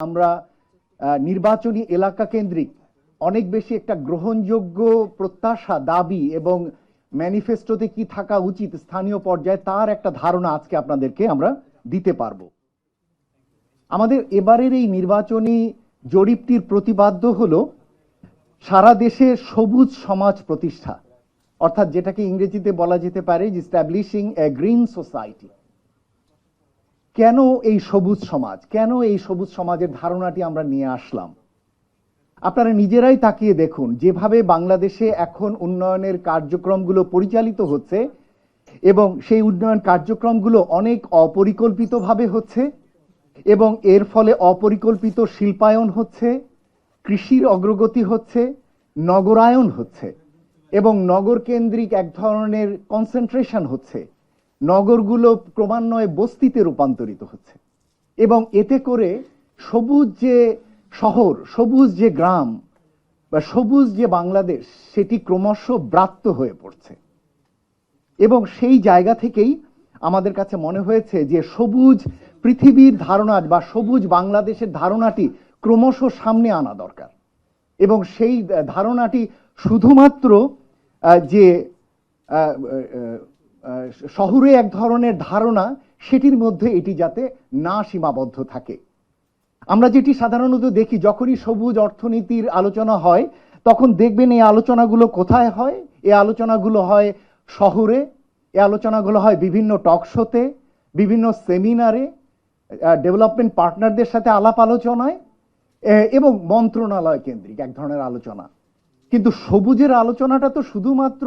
আমরা নির্বাচনী এলাকা কেন্দ্রিক অনেক বেশি একটা গ্রহণযোগ্য প্রত্যাশা, দাবি এবং ম্যানিফেস্টোতে কি থাকা উচিত স্থানীয় পর্যায়ে তার একটা ধারণা আজকে আপনাদেরকে আমরা দিতে পারবো। আমাদের এবারের এই নির্বাচনী জরিপটির প্রতিপাদ্য হলো সারা দেশে সবুজ সমাজ প্রতিষ্ঠা, অর্থাৎ যেটাকে ইংরেজিতে বলা যেতে পারে এস্টাবলিশিং এ গ্রিন সোসাইটি। কেন এই সবুজ সমাজ, কেন এই সবুজ সমাজের ধারণাটি আমরা নিয়ে আসলাম? আপনারা নিজেরাই তাকিয়ে দেখুন যেভাবে বাংলাদেশে এখন উন্নয়নের কার্যক্রমগুলো পরিচালিত হচ্ছে এবং সেই উন্নয়ন কার্যক্রমগুলো অনেক অপরিকল্পিতভাবে হচ্ছে এবং এর ফলে অপরিকল্পিত শিল্পায়ন হচ্ছে, কৃষির অগ্রগতি হচ্ছে, নগরায়ন হচ্ছে এবং নগর কেন্দ্রিক এক ধরনের কনসেন্ট্রেশন হচ্ছে। নগরগুলো ক্রমান্বয়ে বস্তিতে রূপান্তরিত হচ্ছে এবং এতে করে সবুজ যে শহর, সবুজ যে গ্রাম বা সবুজ যে বাংলাদেশ সেটি ক্রমশ ব্রাত্য হয়ে পড়ছে। এবং সেই জায়গা থেকেই আমাদের কাছে মনে হয়েছে যে সবুজ পৃথিবীর ধারণা বা সবুজ বাংলাদেশের ধারণাটি ক্রমশ সামনে আনা দরকার এবং সেই ধারণাটি শুধুমাত্র যে শহুরে এক ধরনের ধারণা সেটির মধ্যে এটি যাতে না সীমাবদ্ধ থাকে। আমরা যেটি সাধারণত দেখি যখনই সবুজ অর্থনীতির আলোচনা হয় তখন দেখবেন এই আলোচনাগুলো কোথায় হয়? এই আলোচনাগুলো হয় শহরে, এই আলোচনাগুলো হয় বিভিন্ন টক শোতে, বিভিন্ন সেমিনারে, ডেভেলপমেন্ট পার্টনারদের সাথে আলাপ আলোচনায় এবং মন্ত্রণালয় কেন্দ্রিক এক ধরনের আলোচনা। কিন্তু সবুজের আলোচনাটা তো শুধুমাত্র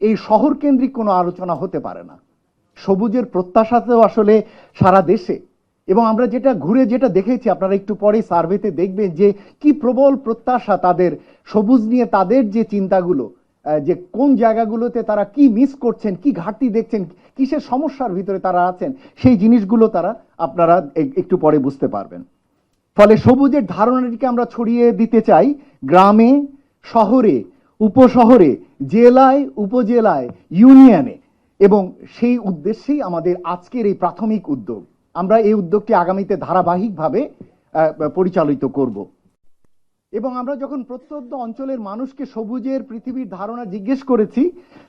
এই শহর কেন্দ্রিক কোনো আলোচনা হতে পারে না। সবুজের প্রত্যাশাতেও আসলে সারা দেশে, এবং আমরা যেটা দেখেছি, আপনারা একটু পরে সার্ভেতে দেখবেন যে কি প্রবল প্রত্যাশা তাদের সবুজ নিয়ে, তাদের যে চিন্তাগুলো, যে কোন জায়গাগুলোতে তারা কি মিস করছেন, কি ঘাটতি দেখছেন, কিসের সমস্যার ভিতরে তারা আছেন, সেই জিনিসগুলো আপনারা একটু পরে বুঝতে পারবেন। ফলে সবুজের ধারণাটিকে আমরা ছড়িয়ে দিতে চাই গ্রামে, শহরে, উপশহরে, জেলায়, উপজেলায়, ইউনিয়নে, এবং সেই উদ্দেশ্যেই আমাদের আজকের এই প্রাথমিক উদ্যোগ। আমরা এই উদ্যোগটি আগামীতে ধারাবাহিকভাবে পরিচালিত করব। এবং আমরা যখন প্রত্যন্ত অঞ্চলের মানুষকে সবুজের পৃথিবীর ধারণা জিজ্ঞেস করেছি,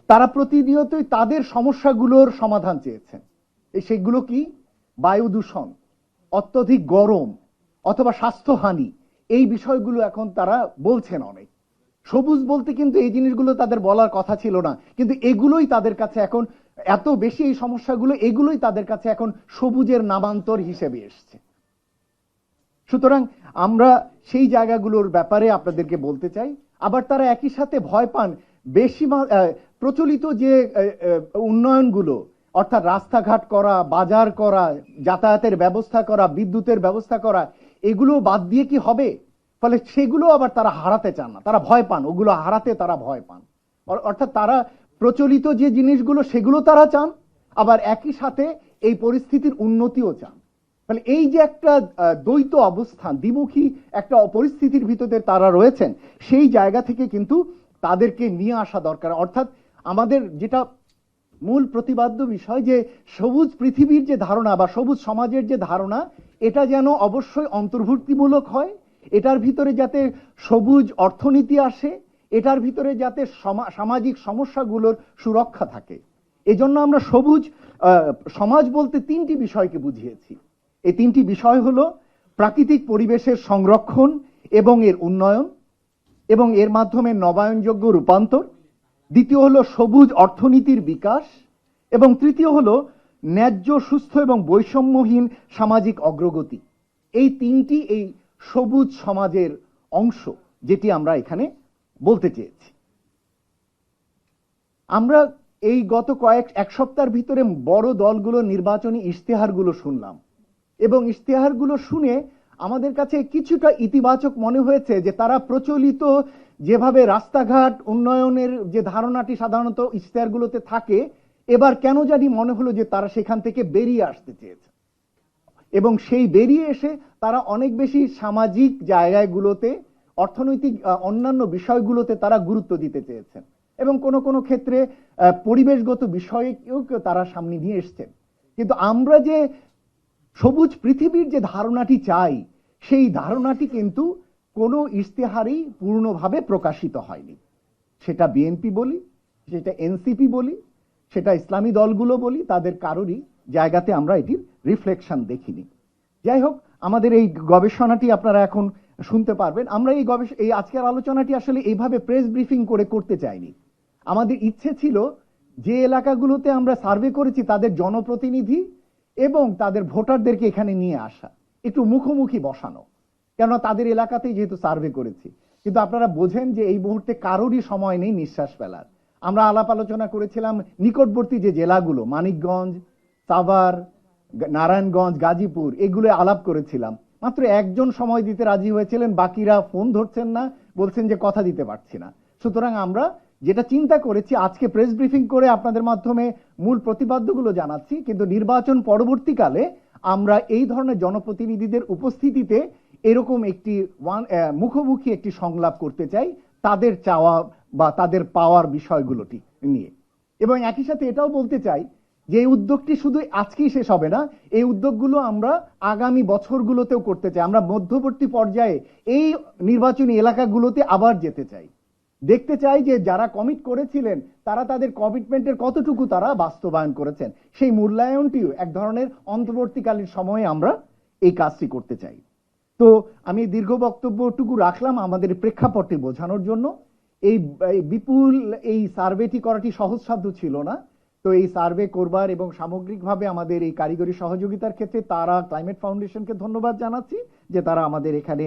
তারা প্রতিনিয়তই তাদের সমস্যাগুলোর সমাধান চেয়েছেন। সেগুলো কি? বায়ু দূষণ, অত্যধিক গরম অথবা স্বাস্থ্যহানি, এই বিষয়গুলো এখন তারা বলছেন অনেক। সবুজ বলতে কিন্তু এই জিনিসগুলো তাদের বলার কথা ছিল না, কিন্তু এগুলোই তাদের কাছে এখন এত বেশি, এই সমস্যাগুলো এগুলোই তাদের কাছে এখন সবুজের নামান্তর হিসেবে এসছে। সুতরাং আমরা সেই জায়গাগুলোর ব্যাপারে আপনাদেরকে বলতে চাই। আবার তারা একই সাথে ভয় পান বেশি প্রচলিত যে উন্নয়নগুলো, অর্থাৎ রাস্তাঘাট করা, বাজার করা, যাতায়াতের ব্যবস্থা করা, বিদ্যুতের ব্যবস্থা করা, এগুলো বাদ দিয়ে কি হবে? ফলে সেগুলো আবার তারা হারাতে চান না, তারা ভয় পান, ওগুলো হারাতে তারা ভয় পান। অর্থাৎ তারা প্রচলিত যে জিনিসগুলো সেগুলো তারা চান, আবার একই সাথে এই পরিস্থিতির উন্নতিও চান। ফলে এই যে একটা দ্বৈত অবস্থান, দ্বিমুখী একটা পরিস্থিতির ভিতরে তারা রয়েছেন, সেই জায়গা থেকে কিন্তু তাদেরকে নিয়ে আসা দরকার। অর্থাৎ আমাদের যেটা মূল প্রতিপাদ্য বিষয় যে সবুজ পৃথিবীর যে ধারণা বা সবুজ সমাজের যে ধারণা, এটা যেন অবশ্যই অন্তর্ভুক্তিমূলক হয়, এটার ভিতরে যাতে সবুজ অর্থনীতি আসে, এটার ভিতরে যাতে সামাজিক সমস্যাগুলোর সুরক্ষা থাকে। এজন্য আমরা সবুজ সমাজ বলতে তিনটি বিষয়কে বুঝিয়েছি। এই তিনটি বিষয় হলো প্রাকৃতিক পরিবেশের সংরক্ষণ এবং এর উন্নয়ন এবং এর মাধ্যমে নবায়নযোগ্য রূপান্তর, দ্বিতীয় হলো সবুজ অর্থনীতির বিকাশ এবং তৃতীয় হলো ন্যায্য, সুস্থ এবং বৈষম্যহীন সামাজিক অগ্রগতি। এই তিনটি এই সবুজ সমাজের অংশ, যেটি আমরা এখানে বলতে চেয়েছি। আমরা এই গত এক সপ্তাহের ভিতরে বড় দলগুলো নির্বাচনী ইশতেহারগুলো শুনলাম এবং ইশতেহারগুলো শুনে আমাদের কাছে কিছুটা ইতিবাচক মনে হয়েছে যে তারা প্রচলিত যেভাবে রাস্তাঘাট উন্নয়নের যে ধারণাটি সাধারণত ইশতেহারগুলোতে থাকে, এবার কেন জানি মনে হলো যে তারা সেখান থেকে বেরিয়ে আসতে চেয়েছে এবং সেই বেরিয়ে এসে তারা অনেক বেশি সামাজিক জায়গাগুলোতে, অর্থনৈতিক অন্যান্য বিষয়গুলোতে তারা গুরুত্ব দিতে চেয়েছেন এবং কোনো কোনো ক্ষেত্রে পরিবেশগত বিষয়কেও তারা সামনে নিয়ে এসছেন। কিন্তু আমরা যে সবুজ পৃথিবীর যে ধারণাটি চাই, সেই ধারণাটি কিন্তু কোনো ইশতেহারেই পূর্ণভাবে প্রকাশিত হয়নি। সেটা বিএনপি বলি, সেটা এনসিপি বলি, সেটা ইসলামী দলগুলো বলি, তাদের কারোরই জায়গাতে আমরা এটির রিফ্লেকশন দেখিনি। যাই হোক, আমাদের এই গবেষণাটি আপনারা এখন শুনতে পারবেন। আমরা এই আজকের আলোচনাটি আসলে এইভাবে প্রেস ব্রিফিং করে করতে চাইনি। আমাদের ইচ্ছে ছিল যে এলাকাগুলোতে আমরা সার্ভে করেছি তাদের জনপ্রতিনিধি এবং তাদের ভোটারদেরকে এখানে নিয়ে আসা, একটু মুখোমুখি বসানো, কেন তাদের এলাকাতেই যেহেতু সার্ভে করেছি। কিন্তু আপনারা বোঝেন যে এই মুহূর্তে কারোরই সময় নেই নিঃশ্বাস ফেলার। আমরা আলাপ আলোচনা করেছিলাম নিকটবর্তী যে জেলাগুলো, মানিকগঞ্জ, সাভার, নারায়ণগঞ্জ, গাজীপুর, এগুলো আলাপ করেছিলাম। মাত্র একজন সময় দিতে রাজি হয়েছিলেন, বাকিরা ফোন ধরছেন না, বলছেন যে কথা দিতে পারছি না। সুতরাং আমরা যেটা চিন্তা করেছি, আজকে প্রেস ব্রিফিং করে আপনাদের মাধ্যমে মূল প্রতিপাদ্যগুলো জানাচ্ছি, কিন্তু নির্বাচন পরবর্তীকালে আমরা এই ধরনের জনপ্রতিনিধিদের উপস্থিতিতে এরকম একটি মুখোমুখি একটি সংলাপ করতে চাই তাদের চাওয়া বা তাদের পাওয়ার বিষয়গুলোটি নিয়ে। এবং একই সাথে এটাও বলতে চাই যে এই উদ্যোগটি শুধু আজকেই শেষ হবে না, এই উদ্যোগগুলো আমরা আগামী বছরগুলোতেও করতে চাই। আমরা মধ্যবর্তী পর্যায়ে এই নির্বাচনী এলাকাগুলোতে আবার যেতে চাই, দেখতে চাই যে যারা কমিট করেছিলেন তারা তাদের কমিটমেন্টের কতটুকু তারা বাস্তবায়ন করেছেন। সেই মূল্যায়নটিও এক ধরনের অন্তর্বর্তীকালীন সময়ে আমরা এই কাজটি করতে চাই। তো আমি দীর্ঘ বক্তব্যটুকু রাখলাম আমাদের প্রেক্ষাপটটি বোঝানোর জন্য। এই বিপুল এই সার্ভেটি করাটি সহজসাধ্য ছিল না। তো এই সার্ভে করবার এবং সামগ্রিকভাবে আমাদের এই কারিগরি সহযোগিতার ক্ষেত্রে তারা ক্লাইমেট ফাউন্ডেশনকে ধন্যবাদ জানাচ্ছি যে তারা আমাদের এখানে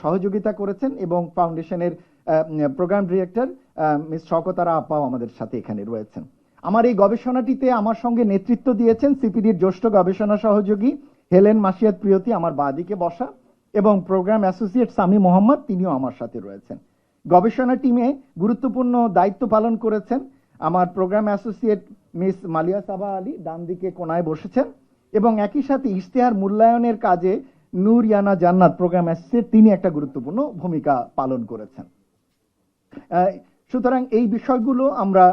সহযোগিতা করেছেন, এবং ফাউন্ডেশনের প্রোগ্রাম ডিরেক্টর মিস শওকতারা আপাও আমাদের সাথে এখানে রয়েছেন। আমার এই গবেষণাটিতে আমার সঙ্গে নেতৃত্ব দিয়েছেন সিপিডির জ্যেষ্ঠ গবেষণা সহযোগী হেলেন মাসিয়াত প্রিয়তি, আমার বাঁদিকে বসা, এবং প্রোগ্রাম অ্যাসোসিয়েট সামি মোহাম্মদ, তিনিও আমার সাথে রয়েছেন। গবেষণা টিমে গুরুত্বপূর্ণ দায়িত্ব পালন করেছেন আমার প্রোগ্রাম অ্যাসোসিয়েট মিস মালিয়া সাবা আলী, ডান দিকে কোনায় বসেছেন, এবং একই সাথে ইশতেহার মূল্যায়নের কাজে নূর ইয়ানা জান্নাত প্রোগ্রাম অ্যাসোসিয়েট, তিনি একটা গুরুত্বপূর্ণ ভূমিকা পালন করেছেন। সুতরাং এই বিষয়গুলো আমরা,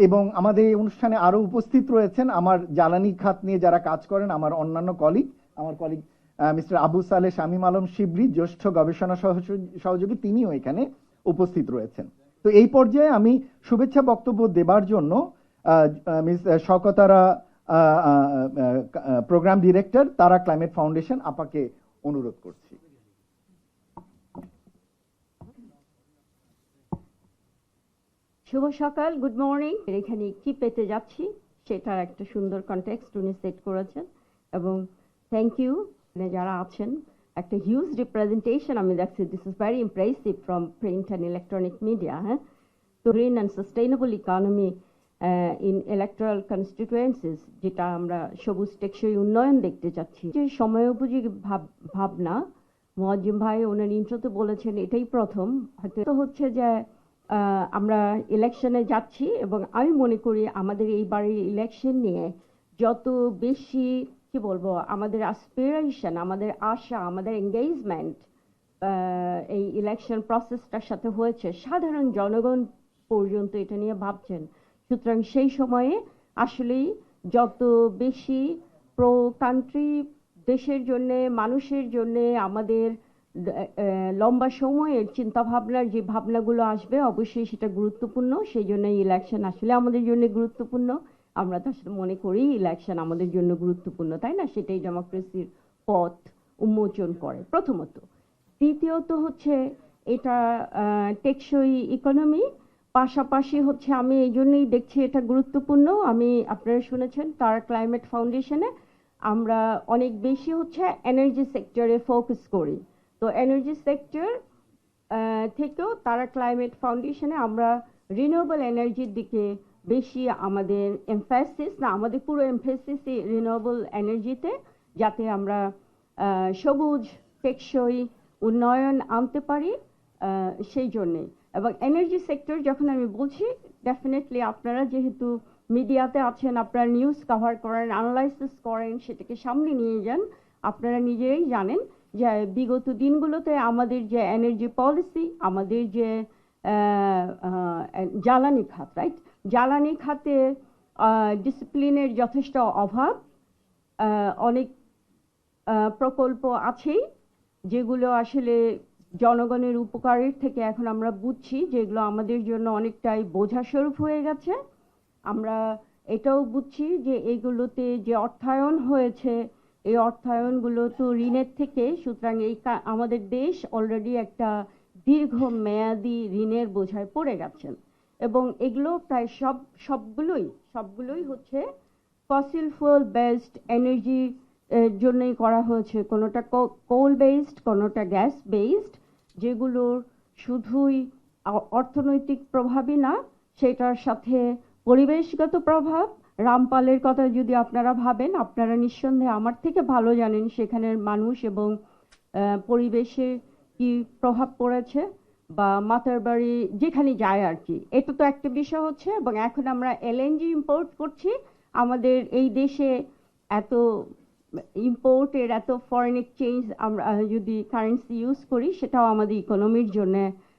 এবং আমাদের এই অনুষ্ঠানে আরো উপস্থিত রয়েছেন আমার জ্বালানি খাত নিয়ে যারা কাজ করেন, আমার অন্যান্য কলিগ, আমার কলিগ মিস্টার আবু সালে শামীম আলম শিবলি, জ্যেষ্ঠ গবেষণা সহযোগী, তিনিও এখানে উপস্থিত রয়েছেন। তো এই পর্যায়ে আমি শুভেচ্ছা বক্তব্য দেবার জন্য মিস শওকতারা, প্রোগ্রাম ডিরেক্টর, তারা ক্লাইমেট ফাউন্ডেশন, আপাকে অনুরোধ করছি। শুভ সকাল, গুড মর্নিং। এখানে কি পেতে যাচ্ছি সেটার একটা সুন্দর কনটেক্সট উনি সেট করেছেন, এবং থ্যাংক ইউ যারা আছেন। একটা হিউজ রিপ্রেজেন্টেশন আমি দেখছি, this is very impressive from print and electronic media. হ্যাঁ, তো green and sustainable economy in electoral constituencies, যেটা আমরা সবুজ টেকসই উন্নয়ন দেখতে চাচ্ছি, যে সময়োপযোগী ভাবনা মুয়াজ্জেম ভাই ওনার ইন্ট্রোতে বলেছেন, এটাই প্রথম হয়তো হচ্ছে যে আমরা ইলেকশনে যাচ্ছি, এবং আমি মনে করি আমাদের এইবারের ইলেকশন নিয়ে যত বেশি কি বলবো আমাদের অ্যাসপিরেশন, আমাদের আশা, আমাদের এঙ্গেজমেন্ট এই ইলেকশন প্রসেসটার সাথে হয়েছে, সাধারণ জনগণ পর্যন্ত এটা নিয়ে ভাবছেন। সুতরাং সেই সময়ে আসলেই যত বেশি প্রো কান্ট্রি, দেশের জন্য, মানুষের জন্য, আমাদের লম্বা সময়ের চিন্তা ভাবনার যে ভাবনাগুলো আসবে, অবশ্যই সেটা গুরুত্বপূর্ণ। সেই জন্য ইলেকশন আসলে আমাদের জন্য গুরুত্বপূর্ণ। আমরা তো আসলে মনে করি ইলেকশন আমাদের জন্য গুরুত্বপূর্ণ, তাই না? সেটাই ডেমোক্রেসির পথ উন্মোচন করে প্রথমত। দ্বিতীয়ত হচ্ছে এটা টেকসই ইকোনমি, পাশাপাশি হচ্ছে আমি এই জন্যই দেখছি এটা গুরুত্বপূর্ণ। আপনারা শুনেছেন তারা ক্লাইমেট ফাউন্ডেশনে আমরা অনেক বেশি হচ্ছে এনার্জি সেক্টরে ফোকাস করি। তো এনার্জি সেক্টর থেকেও তারা ক্লাইমেট ফাউন্ডেশনে আমরা রিনিউয়েবল এনার্জির দিকে বেশি আমাদের এমফাসিস, না আমাদের পুরো এমফাসিস রিনিউয়েবল এনার্জিতে, যাতে আমরা সবুজ টেকসই উন্নয়ন আনতে পারি, সেই জন্যে। এবং এনার্জি সেক্টর যখন আমি বলছি, ডেফিনেটলি আপনারা যেহেতু মিডিয়াতে আছেন, আপনারা নিউজ কভার করেন, অ্যানালাইসিস করেন, সেটাকে সামনে নিয়ে যান, আপনারা নিজেরাই জানেন যে বিগত দিনগুলোতে আমাদের যে এনার্জি পলিসি, আমাদের যে জ্বালানি খাত, রাইট, জ্বালানি খাতে ডিসিপ্লিনের যথেষ্ট অভাব, অনেক প্রকল্প আছেই, যেগুলো আসলে জনগণের উপকারের থেকে এখন আমরা বুঝছি যেগুলো আমাদের জন্য অনেকটাই বোঝাস্বরূপ হয়ে গেছে। আমরা এটাও বুঝছি যে এগুলোতে যে অর্থায়ন হয়েছে, এই অর্থায়নগুলো তো ঋণের থেকে, সুতরাং আমাদের দেশ অলরেডি একটা দীর্ঘমেয়াদী ঋণের বোঝায় পড়ে গেছেন। এবং এগুলো প্রায় সবগুলোই হচ্ছে ফসিল ফুয়েল বেসড এনার্জি জন্যই করা হয়েছে। কোনোটা কোল বেসড, কোনোটা গ্যাস বেসড, যেগুলোর শুধুই অর্থনৈতিক প্রভাবই না, সেটার সাথে পরিবেশগত প্রভাব। রামপালের কথা যদি আপনারা ভাবেন, আপনারা নিঃসন্দেহে আমার থেকে ভালো জানেন সেখানের মানুষ এবং পরিবেশে কি প্রভাব পড়েছে, বা মাতার বাড়ি যেখানে যায় আর কি। এটা তো একটা বিষয় হচ্ছে। এবং এখন আমরা এলএনজি ইম্পোর্ট করছি। আমাদের এই দেশে এত ইম্পোর্টের এত ফরেন এক্সচেঞ্জ, আমরা যদি কারেন্সি ইউজ করি, সেটাও আমাদের ইকোনমির জন্য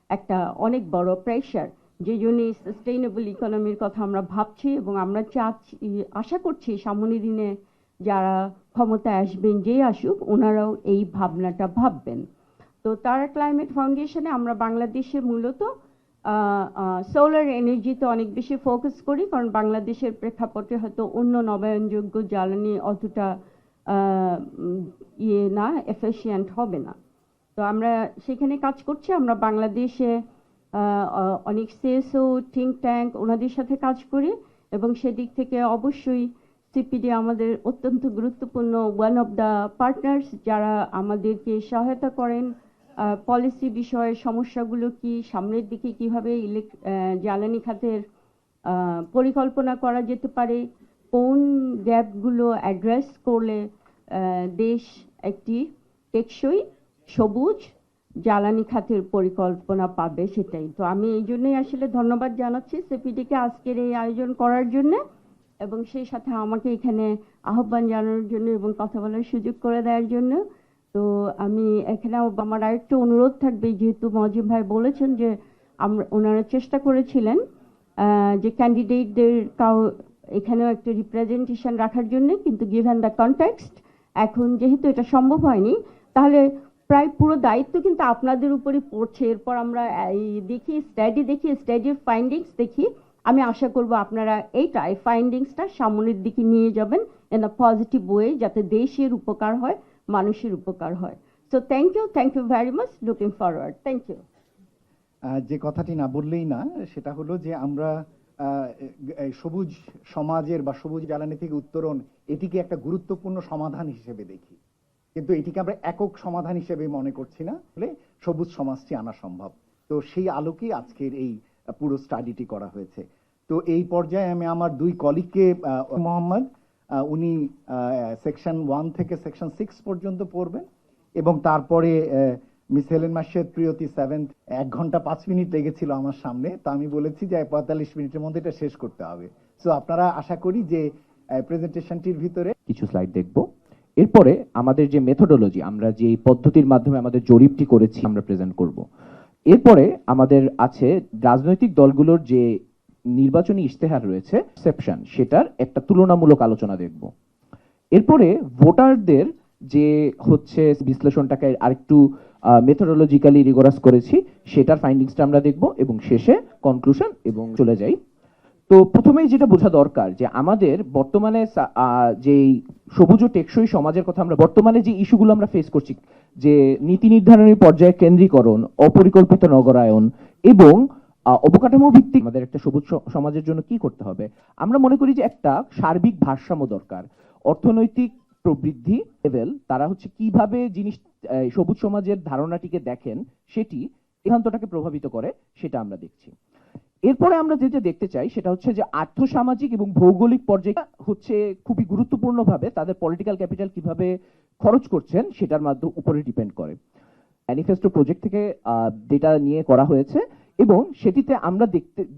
একটা অনেক বড় প্রেশার। যে জন্যই সাস্টেইনেবল ইকোনমির কথা আমরা ভাবছি এবং আমরা চাচ্ছি, আশা করছি সামনে দিনে যারা ক্ষমতায় আসবেন, যেই আসুক, ওনারাও এই ভাবনাটা ভাববেন। তো তারা ক্লাইমেট ফাউন্ডেশনে আমরা বাংলাদেশে মূলত সোলার এনার্জিতে অনেক বেশি ফোকাস করি, কারণ বাংলাদেশের প্রেক্ষাপটে হয়তো অন্য নবায়নযোগ্য জ্বালানি অতটা এফিশিয়েন্ট হবে না। তো আমরা সেখানে কাজ করছি। আমরা বাংলাদেশে অনেক সিএসও থিঙ্ক ট্যাঙ্ক ওনাদের সাথে কাজ করি, এবং সেদিক থেকে অবশ্যই সিপিডি আমাদের অত্যন্ত গুরুত্বপূর্ণ ওয়ান অফ দ্য পার্টনার্স, যারা আমাদেরকে সহায়তা করেন পলিসি বিষয়ে সমস্যাগুলো কি, সামনের দিকে কিভাবে জ্বালানি খাতের পরিকল্পনা করা যেতে পারে, কোন গ্যাপগুলো অ্যাড্রেস করলে দেশ একটি টেকসই সবুজ জ্বালানি খাতের পরিকল্পনা পাবে, সেটাই। তো আমি এই জন্যই আসলে ধন্যবাদ জানাচ্ছি সিপিডিকে আজকের এই আয়োজন করার জন্য, এবং সেই সাথে আমাকে এখানে আহ্বান জানানোর জন্য এবং কথা বলার সুযোগ করে দেওয়ার জন্য। তো আমি এখানে আমার আরেকটু অনুরোধ থাকবে, যেহেতু মজিব ভাই বলেছেন যে ওনারা চেষ্টা করেছিলেন যে ক্যান্ডিডেটদের এখানেও একটা রিপ্রেজেন্টেশন রাখার জন্য, কিন্তু গিভেন দ্য কনটেক্সট এখন যেহেতু এটা সম্ভব হয়নি, তাহলে প্রায় পুরো দায়িত্ব কিন্তু আপনাদের উপরই পড়ছে। এরপর আমরা স্টাডির ফাইন্ডিংস দেখি। আমি আশা করব আপনারা এই ফাইন্ডিংসটা সামনের দিকে নিয়ে যাবেন ইন আ পজিটিভ ওয়ে, যাতে দেশের উপকার হয়, মানুষের উপকার হয়। So thank you very much, looking forward. Thank you. যে কথাটি না বললেই না, সেটা হলো যে আমরা এই সবুজ সমাজের বা সবুজ জ্বালানি থেকে উত্তরণ, এটিকে একটা গুরুত্বপূর্ণ সমাধান হিসেবে দেখি, কিন্তু এটিকে আমরা একক সমাধান হিসেবে মনে করছি না, বলে সবুজ সমাজটি আনা সম্ভব। তো সেই আলোকেই আজকের এই পুরো স্টাডিটি করা হয়েছে। তো এই পর্যায়ে আমি আমার দুই কলিগকে, মোহাম্মদ, উনি সেকশন 1 থেকে সেকশন 6 পর্যন্ত পড়বেন, এবং তারপরে মিস হেলেন মার্শেদ প্রিয়তি 7th 1 ঘন্টা 5 মিনিট লেগেছিল আমার সামনে, তো আমি বলেছি যে 45 মিনিটের মধ্যে এটা শেষ করতে হবে। সো আপনারা আশা করি যে প্রেজেন্টেশনটির ভিতরে কিছু স্লাইড দেখব। এরপরে আমাদের যে মেথোডোলজি, আমরা যে পদ্ধতির মাধ্যমে আমাদের জরিপটি করেছি, আমরা প্রেজেন্ট করব। এরপরে আমাদের আছে রাজনৈতিক দলগুলোর যে নির্বাচনী ইশতেহার রয়েছে, সেপশন, সেটার একটা তুলনামূলক আলোচনা দেখব। এরপরে ভোটারদের যে হচ্ছে বিশ্লেষণটাকে আরেকটু মেথোডোলজিক্যালি রিগোরাস করেছি, সেটার ফাইন্ডিংসটা আমরা দেখব, এবং শেষে কনক্লুশন এবং চলে যাই। তো প্রথমেই যেটা বোঝা দরকার যে আমাদের বর্তমানে যে সবুজ ও টেকসই সমাজের কথা, আমরা বর্তমানে যে ইস্যুগুলো আমরা ফেস করছি, যে নীতি নির্ধারণের পর্যায়ে কেন্দ্রীকরণ, অপরিকল্পিত নগরায়ন এবং অবকাঠামো ভিত্তিক আমাদের একটা সবুজ সমাজের জন্য কি করতে হবে, আমরা মনে করি যে একটা সার্বিক ভারসাম্য দরকার। অর্থনৈতিক প্রবৃদ্ধি লেভেল, তারা হচ্ছে কিভাবে সবুজ সমাজের ধারণাটিকে দেখেন, সেটি সিদ্ধান্তটাকে প্রভাবিত করে, সেটা আমরা দেখছি। এরপরে আমরা যেটা দেখতে চাই সেটা হচ্ছে যে আর্থসামাজিক এবং ভৌগোলিক পর্যায়ে হচ্ছে খুবই গুরুত্বপূর্ণভাবে তাদের পলিটিক্যাল ক্যাপিটাল কিভাবে খরচ করছেন, সেটার মাধ্যমে উপরে ডিপেন্ড করে। ম্যানিফেস্টো প্রজেক্ট থেকে ডেটা নিয়ে করা হয়েছে, এবং সেটিতে আমরা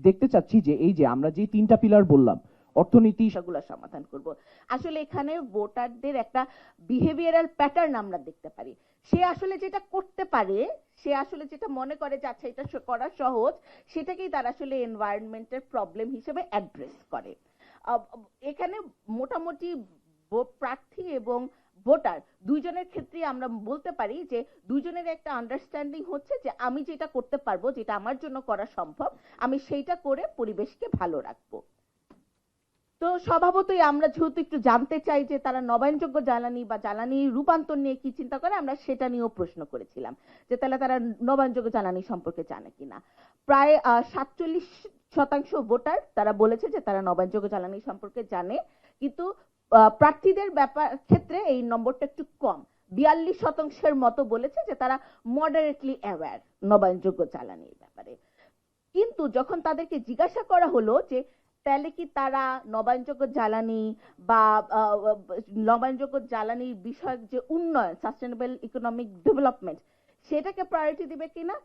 দেখতে চাচ্ছি যে এই যে আমরা যে 3টা পিলার বললাম, অর্থনীতি, সেগুলো সমাধান করব। আসলে এখানে ভোটারদের একটা বিহেভিয়ারাল প্যাটার্ন আমরা দেখতে পারি। সে আসলে যেটা করতে পারে, সে আসলে যেটা মনে করে যে আচ্ছা এটা করা সহজ, সেটাকেই তারা আসলে এনভায়রনমেন্টের প্রবলেম হিসেবে অ্যাড্রেস করে। এখানে মোটামুটি প্রার্থী এবং ভোটার দুইজনের ক্ষেত্রে আমরা বলতে পারি যে দুইজনের একটা আন্ডারস্ট্যান্ডিং হচ্ছে যে আমি যেটা করতে পারবো, যেটা আমার জন্য করা সম্ভব, আমি সেইটা করে পরিবেশকে ভালো রাখবো। তো স্বভাবতই আমরা যেহেতু একটু জানতে চাই যে তারা নবায়নযোগ্য জ্বালানি বা জ্বালানি রূপান্তর নিয়ে কি চিন্তা করে, আমরা সেটা নিয়েও প্রশ্ন করেছিলাম যে তাহলে তারা নবায়নযোগ্য জ্বালানি সম্পর্কে জানে কিনা। প্রায় 47% ভোটার তারা বলেছে যে তারা নবায়নযোগ্য জ্বালানি সম্পর্কে জানে, কিন্তু প্রার্থীদের ক্ষেত্রে এই নম্বরটা একটু কম, 42% মতো বলেছে যে তারা মডারেটলি অ্যাওয়্যার নবায়নযোগ্য জ্বালানির ব্যাপারে। কিন্তু যখন তাদেরকে জিজ্ঞাসা করা হলো যে তাহলে কি তারা নবায়নযোগ্য জ্বালানি বা নবায়নযোগ্য জ্বালানির বিষয়ক যে উন্নয়ন, সাস্টেনেবল ইকোনমিক ডেভেলপমেন্ট, সেটাকে প্রায়োরিটি দিবে কিনা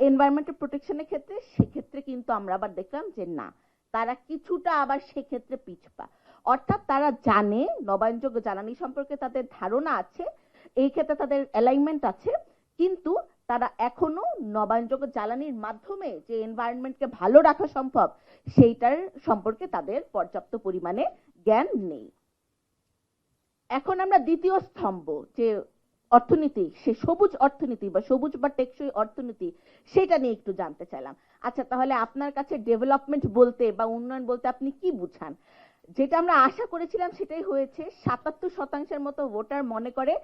এনভায়রনমেন্টাল প্রোটেকশনের ক্ষেত্রে, সেক্ষেত্রে কিন্তু আমরা আবার দেখলাম যে না, তারা কিছুটা আবার সেক্ষেত্রে পিছপা। অর্থাৎ তারা জানে নবায়নযোগ্য জ্বালানি সম্পর্কে তাদের ধারণা আছে, এই ক্ষেত্রে তাদের অ্যালাইনমেন্ট আছে, কিন্তু তারা এখনো নবায়নযোগ্য জ্বালানির মাধ্যমে যে এনভায়রনমেন্টকে ভালো রাখা সম্ভব সেইটার সম্পর্কে তাদের পর্যাপ্ত পরিমাণে জ্ঞান নেই। এখন আমরা দ্বিতীয় স্তম্ভ যে অর্থনীতি, সে সবুজ অর্থনীতি বা সবুজ বা টেকসই অর্থনীতি, সেটা নিয়ে একটু জানতে চাইলাম। আচ্ছা, তাহলে আপনার কাছে ডেভেলপমেন্ট বলতে বা উন্নয়ন বলতে আপনি কি বুঝান? যেটা আমরা আশা করেছিলাম সেটাই হয়েছে। 77% মতো ভোটার মনে করে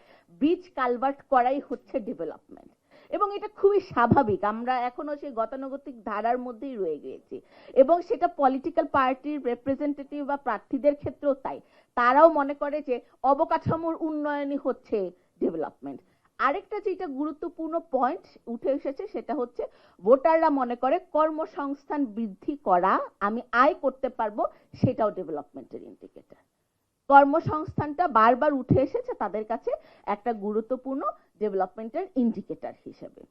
ব্রিজ কালভার্ট করাই হচ্ছে ডেভেলপমেন্ট, এবং এটা খুবই স্বাভাবিক। আমরা এখনো সেই গতানুগতিক ধারার মধ্যেই রয়ে গিয়েছি, এবং সেটা পলিটিক্যাল পার্টির রিপ্রেজেন্টেটিভ বা প্রার্থীদের ক্ষেত্রেও তাই। তারাও মনে করে যে অবকাঠামোর উন্নয়নই হচ্ছে ডেভেলপমেন্ট। আরেকটা যেটা গুরুত্বপূর্ণ পয়েন্ট উঠে এসেছে সেটা হচ্ছে ভোটাররা মনে করে কর্মসংস্থান বৃদ্ধি করা, আমি আয় করতে পারবো, সেটাও ডেভেলপমেন্টের ইন্ডিকেটর। কর্মসংস্থানটা বারবার উঠে এসেছে তাদের কাছে একটা গুরুত্বপূর্ণ ডেভেলপমেন্টের ইন্ডিকেটর হিসেবে।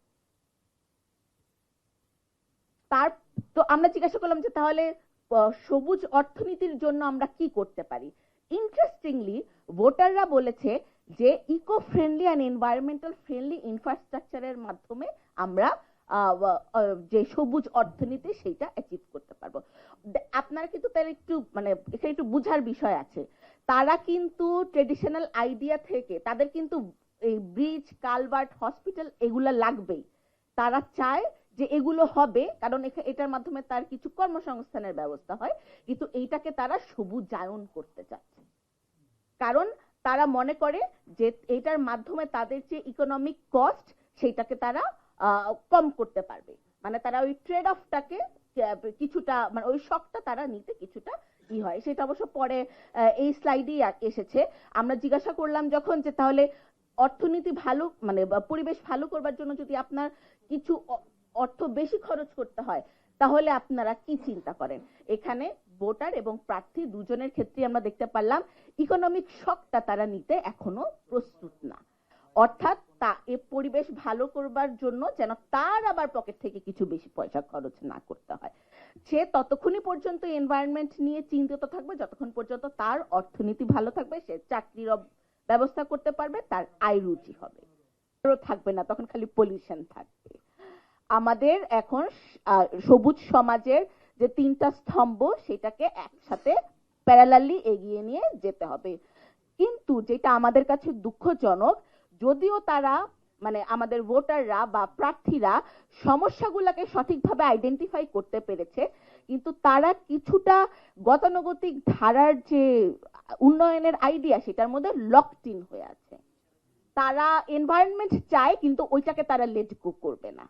তো আমরা জিজ্ঞাসা করলাম যে তাহলে সবুজ অর্থনীতির জন্য আমরা কি করতে পারি। ইন্টারেস্টিংলি ভোটাররা বলেছে যে eco friendly and environmental friendly ইনফ্রাস্ট্রাকচারের মাধ্যমে আমরা যে সবুজ অর্থনীতি সেইটা অ্যাচিভ করতে পারবো। আপনারা কিন্তু তাহলে একটু মানে এখানে একটু বুঝার বিষয় আছে, তারা কিন্তু ট্রেডিশনাল আইডিয়া থেকে, তাদের কিন্তু এই ব্রিজ, কালভার্ট, হসপিটাল এগুলো লাগবেই। তারা চায় যে এগুলো হবে, কারণ এটার মাধ্যমে তার কিছু কর্মসংস্থানের ব্যবস্থা হয়, কিন্তু এইটাকে তারা সবুজায়ন করতে চাচ্ছে। কারণ তারা মনে করে যে এটার মাধ্যমে তাদের যে ইকোনমিক কস্ট সেইটাকে তারা কম করতে পারবে। মানে তারা ওই ট্রেড অফটাকে কিছুটা, মানে ওই শখটা তারা নিতে কিছুটা হয়। সেটা অবশ্য পরে এই স্লাইডেই এসেছে। আমরা জিজ্ঞাসা করলাম যখন যে তাহলে অর্থনীতি ভালো, মানে পরিবেশ ভালো করবার জন্য যদি আপনার কিছু অর্থ বেশি খরচ করতে হয়, তাহলে আপনারা কি চিন্তা করেন? এখানে ভোটার এবং প্রার্থী দুজনের ক্ষেত্রে আমরা দেখতে পারলাম ইকোনমিক শকটা তারা নিতে এখনো প্রস্তুত না। অর্থাৎ এ পরিবেশ ভালো করবার জন্য যেন তার আবার পকেট থেকে কিছু বেশি পয়সা খরচ না করতে হয়, সে ততক্ষণই পর্যন্ত এনভায়রনমেন্ট নিয়ে চিন্তিত থাকবে যতক্ষণ পর্যন্ত তার অর্থনীতি ভালো থাকবে, সে চাকরির ব্যবস্থা করতে পারবে, তার আয় রুচি হবে, থাকবে না তখন খালি পলিউশন থাকবে। আমাদের এখন সবুজ সমাজের যে তিনটা স্তম্ভ সেটাকে একসাথে প্যারালালি এগিয়ে নিয়ে যেতে হবে। কিন্তু যেটা আমাদের কাছে দুঃখজনক, যদিও তারা মানে আমাদের ভোটাররা বা প্রার্থীরা সমস্যাগুলোকে সঠিকভাবে আইডেন্টিফাই করতে পেরেছে, কিন্তু তারা কিছুটা গতানুগতিক ধারার যে উন্নয়নের আইডিয়া সেটার মধ্যে লকড ইন হয়ে আছে। তারা এনভায়রনমেন্ট চায় কিন্তু ওইটাকে তারা লেট গো করবে না।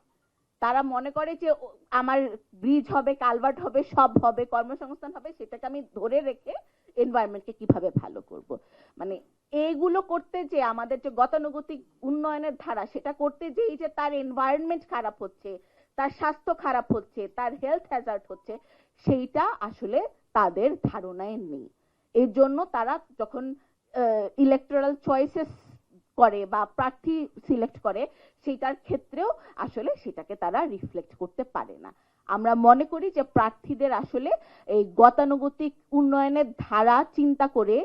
তারা মনে করে যে আমার ব্রিজ হবে, কালভার্ট হবে, সব হবে, কর্মসংস্থান হবে, সেটাকে আমি ধরে রেখে এনভায়রনমেন্টকে কিভাবে ভালো করব। মানে এইগুলো করতে যে আমাদের যে গতানুগতিক উন্নয়নের ধারা, সেটা করতে যে এই যে তার এনভায়রনমেন্ট খারাপ হচ্ছে, তার স্বাস্থ্য খারাপ হচ্ছে, তার হেলথ হ্যাজার্ড হচ্ছে, সেইটা আসলে তাদের ধারণায় নেই। এর জন্য তারা যখন ইলেকটোরাল চয়েসেস করে বা প্রার্থী সিলেক্ট করে, সেটার ক্ষেত্রেও আসলে সেটাকে তারা রিফ্লেক্ট করতে পারে না। আমরা মনে করি যে প্রার্থীদের আসলে এই গতানুগতিক উন্নয়নের ধারা চিন্তা করে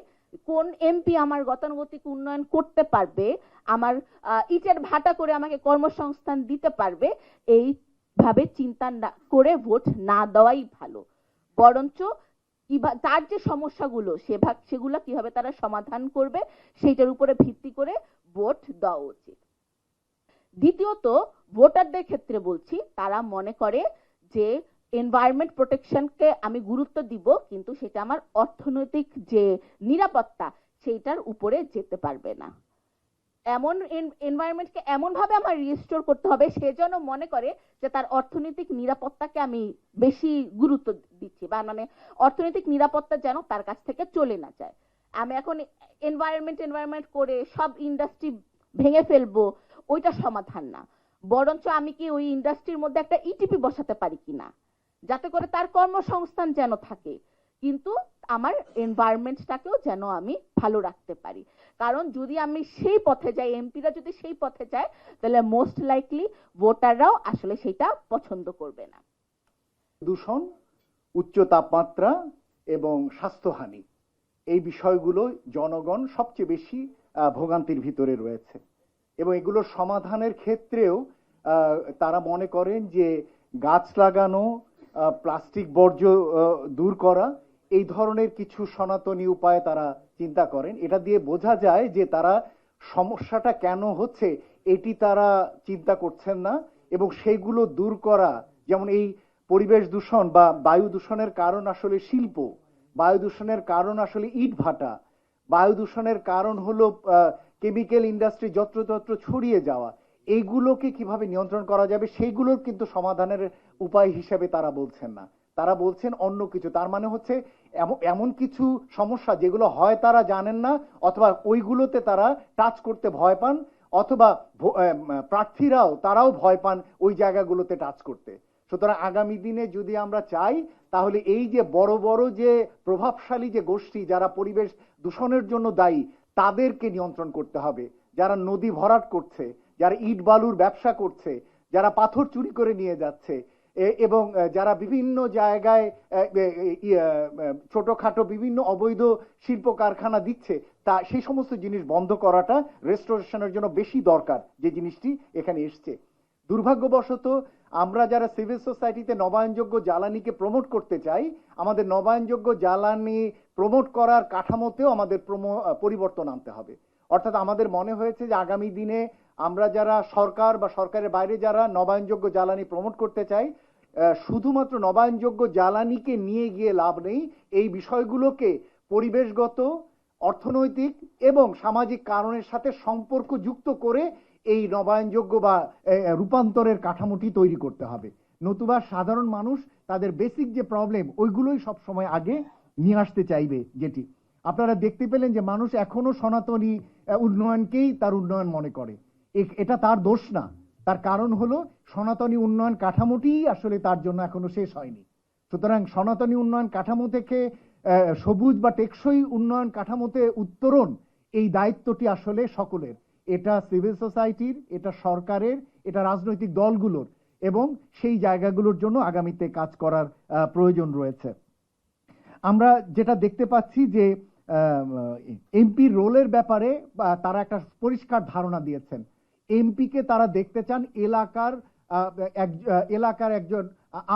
কোন এমপি আমার গতানুগতিক উন্নয়ন করতে পারবে, আমার ইটের ভাটা করে আমাকে কর্মসংস্থান দিতে পারবে, এইভাবে চিন্তা করে ভোট না দেওয়াই ভালো। বরঞ্চ তার যে সমস্যাগুলো সেগুলো কিভাবে তারা সমাধান করবে সেইটার উপরে ভিত্তি করে ভোট দেওয়া উচিত। দ্বিতীয়ত, ভোটারদের ক্ষেত্রে বলছি, তারা মনে করে যে এনভায়রনমেন্ট প্রোটেকশনকে আমি গুরুত্ব দিব, কিন্তু সেটা আমার অর্থনৈতিক যে নিরাপত্তা সেইটার উপরে যেতে পারবে না। এমন এনভায়রনমেন্টকে এমন ভাবে আমার রিস্টোর করতে হবে সে যেন মনে করে যে তার অর্থনৈতিক নিরাপত্তাকে আমি বেশি গুরুত্ব দিচ্ছি, বা মানে অর্থনৈতিক নিরাপত্তা যেন তার কাছ থেকে চলে না যায়। আমি এখন এনভায়রনমেন্ট করে সব ইন্ডাস্ট্রি ভেঙে ফেলবো, ওইটা সমাধান না। বরঞ্চ আমি কি ওই ইন্ডাস্ট্রির মধ্যে একটা ইটিপি বসাতে পারি কিনা, যাতে করে তার কর্মসংস্থান যেন থাকে, কিন্তু আমার এনভায়রনমেন্টটাকেও যেন আমি ভালো রাখতে পারি। কারণ যদি আমি সেই পথে যাই, এমপিরা যদি সেই পথে যায়, তাহলে মোস্ট লাইকলি ভোটাররাও আসলে সেটা পছন্দ করবে না। দূষণ, উচ্চ তাপমাত্রা এবং স্বাস্থ্যহানি, এই বিষয়গুলো জনগণ সবচেয়ে বেশি ভোগান্তির ভিতরে রয়েছে, এবং এগুলোর সমাধানের ক্ষেত্রেও তারা মনে করেন যে গাছ লাগানো, প্লাস্টিক বর্জ্য দূর করা, এই ধরনের কিছু সনাতনী উপায় তারা চিন্তা করেন। এটা দিয়ে বোঝা যায় যে তারা সমস্যাটা কেন হচ্ছে এটি তারা চিন্তা করছেন না, এবং সেইগুলো দূর করা, যেমন এই পরিবেশ দূষণ বা বায়ু দূষণের কারণ আসলে শিল্প, বায়ু দূষণের কারণ আসলে ইট ভাটা, বায়ু দূষণের কারণ হলো কেমিক্যাল ইন্ডাস্ট্রি যত্রতত্র ছড়িয়ে যাওয়া, এইগুলোকে কিভাবে নিয়ন্ত্রণ করা যাবে সেইগুলোর কিন্তু সমাধানের উপায় হিসেবে তারা বলছেন না, তারা বলছেন অন্য কিছু। তার মানে হচ্ছে এমন কিছু সমস্যা যেগুলো হয় তারা জানেন না, অথবা ওইগুলোতে তারা টাচ করতে ভয় পান, অথবা প্রার্থীরাও তারাও ভয় পান ওই জায়গাগুলোতে টাচ করতে। সুতরাং আগামী দিনে যদি আমরা চাই, তাহলে এই যে বড় বড় যে প্রভাবশালী যে গোষ্ঠী যারা পরিবেশ দূষণের জন্য দায়ী, তাদেরকে নিয়ন্ত্রণ করতে হবে। যারা নদী ভরাট করছে, যারা ইট বালুর ব্যবসা করছে, যারা পাথর চুরি করে নিয়ে যাচ্ছে, এবং যারা বিভিন্ন জায়গায় ছোটখাটো বিভিন্ন অবৈধ শিল্প কারখানা দিচ্ছে, তা সেই সমস্ত জিনিস বন্ধ করাটা রেস্টোরেশনের জন্য বেশি দরকার, যে জিনিসটি এখানে এসছে। দুর্ভাগ্যবশত আমরা যারা সিভিল সোসাইটিতে নবায়নযোগ্য জ্বালানিকে প্রমোট করতে চাই, আমাদের নবায়নযোগ্য জ্বালানি প্রমোট করার কাঠামোতেও আমাদের পরিবর্তন আনতে হবে। অর্থাৎ আমাদের মনে হয়েছে যে আগামী দিনে আমরা যারা সরকার বা সরকারের বাইরে যারা নবায়নযোগ্য জ্বালানি প্রমোট করতে চাই, শুধুমাত্র নবায়নযোগ্য জ্বালানিকে নিয়ে গিয়ে লাভ নেই, এই বিষয়গুলোকে পরিবেশগত, অর্থনৈতিক এবং সামাজিক কারণের সাথে সম্পর্ক যুক্ত করে এই নবায়নযোগ্য বা রূপান্তরের কাঠামোটি তৈরি করতে হবে। নতুবা সাধারণ মানুষ তাদের বেসিক যে প্রবলেম ওইগুলোই সব সময় আগে নিয়ে আসতে চাইবে। যেটি আপনারা দেখতে পেলেন যে মানুষ এখনো সনাতনী উন্নয়নকেই তার উন্নয়ন মনে করে। এটা তার দোষ না, তার কারণ হলো সনাতনী উন্নয়ন কাঠামোটি আসলে তার জন্য এখনো শেষ হয়নি। সুতরাং সনাতনী উন্নয়ন কাঠামো থেকে সবুজ বা টেকসই উন্নয়ন কাঠামোতে উত্তরণ, এই দায়িত্বটি আসলে সকলের। এটা সিভিল সোসাইটির, এটা সরকারের, এটা রাজনৈতিক দলগুলোর, এবং সেই জায়গাগুলোর জন্য আগামীতে কাজ করার প্রয়োজন রয়েছে। আমরা যেটা দেখতে পাচ্ছি যে এমপির রোলের ব্যাপারে তারা একটা পরিষ্কার ধারণা দিয়েছেন। এমপিকে তারা দেখতে চান এলাকার একজন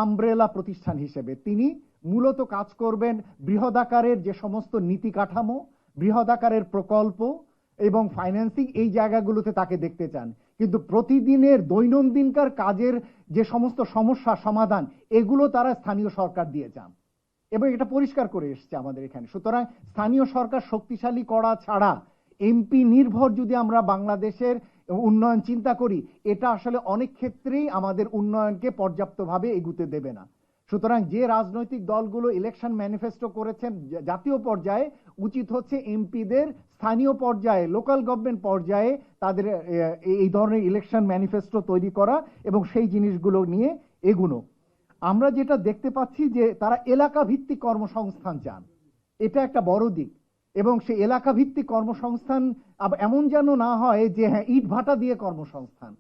আমব্রেলা প্রতিষ্ঠান হিসেবে। তিনি মূলত কাজ করবেন বৃহদাকারের যে সমস্ত নীতি কাঠামো, বৃহদাকারের প্রকল্প এবং ফাইন্যান্সিং, এই জায়গাগুলোতে তাকে দেখতে চান। কিন্তু প্রতিদিনের দৈনন্দিনকার কাজের যে সমস্ত সমস্যা সমাধান, এগুলো তারা স্থানীয় সরকার দিয়ে যান, এবং এটা পরিষ্কার করে এসছে আমাদের এখানে। সুতরাং স্থানীয় সরকার শক্তিশালী করা ছাড়া এমপি নির্ভর যদি আমরা বাংলাদেশের উন্নয়ন চিন্তা করি, এটা আসলে অনেক ক্ষেত্রেই আমাদের উন্নয়নকে পর্যাপ্তভাবে এগুতে দেবে না। সুতরাং যে রাজনৈতিক দলগুলো ইলেকশন ম্যানিফেস্টো করেছেন জাতীয় পর্যায়ে, উচিত হচ্ছে এমপিদের স্থানীয় পর্যায়ে, লোকাল গভর্নমেন্ট পর্যায়ে তাদের এই ধরনের ইলেকশন ম্যানিফেস্টো তৈরি করা এবং সেই জিনিসগুলো নিয়ে এগুনো। আমরা যেটা দেখতে পাচ্ছি যে তারা এলাকা ভিত্তিক কর্মসংস্থান চান, এটা একটা বড় দিক। এবং সেই এলাকা ভিত্তিক কর্মসংস্থান এমন যেন না হয় যে হ্যাঁ ইট ভাটা দিয়ে কর্মসংস্থান,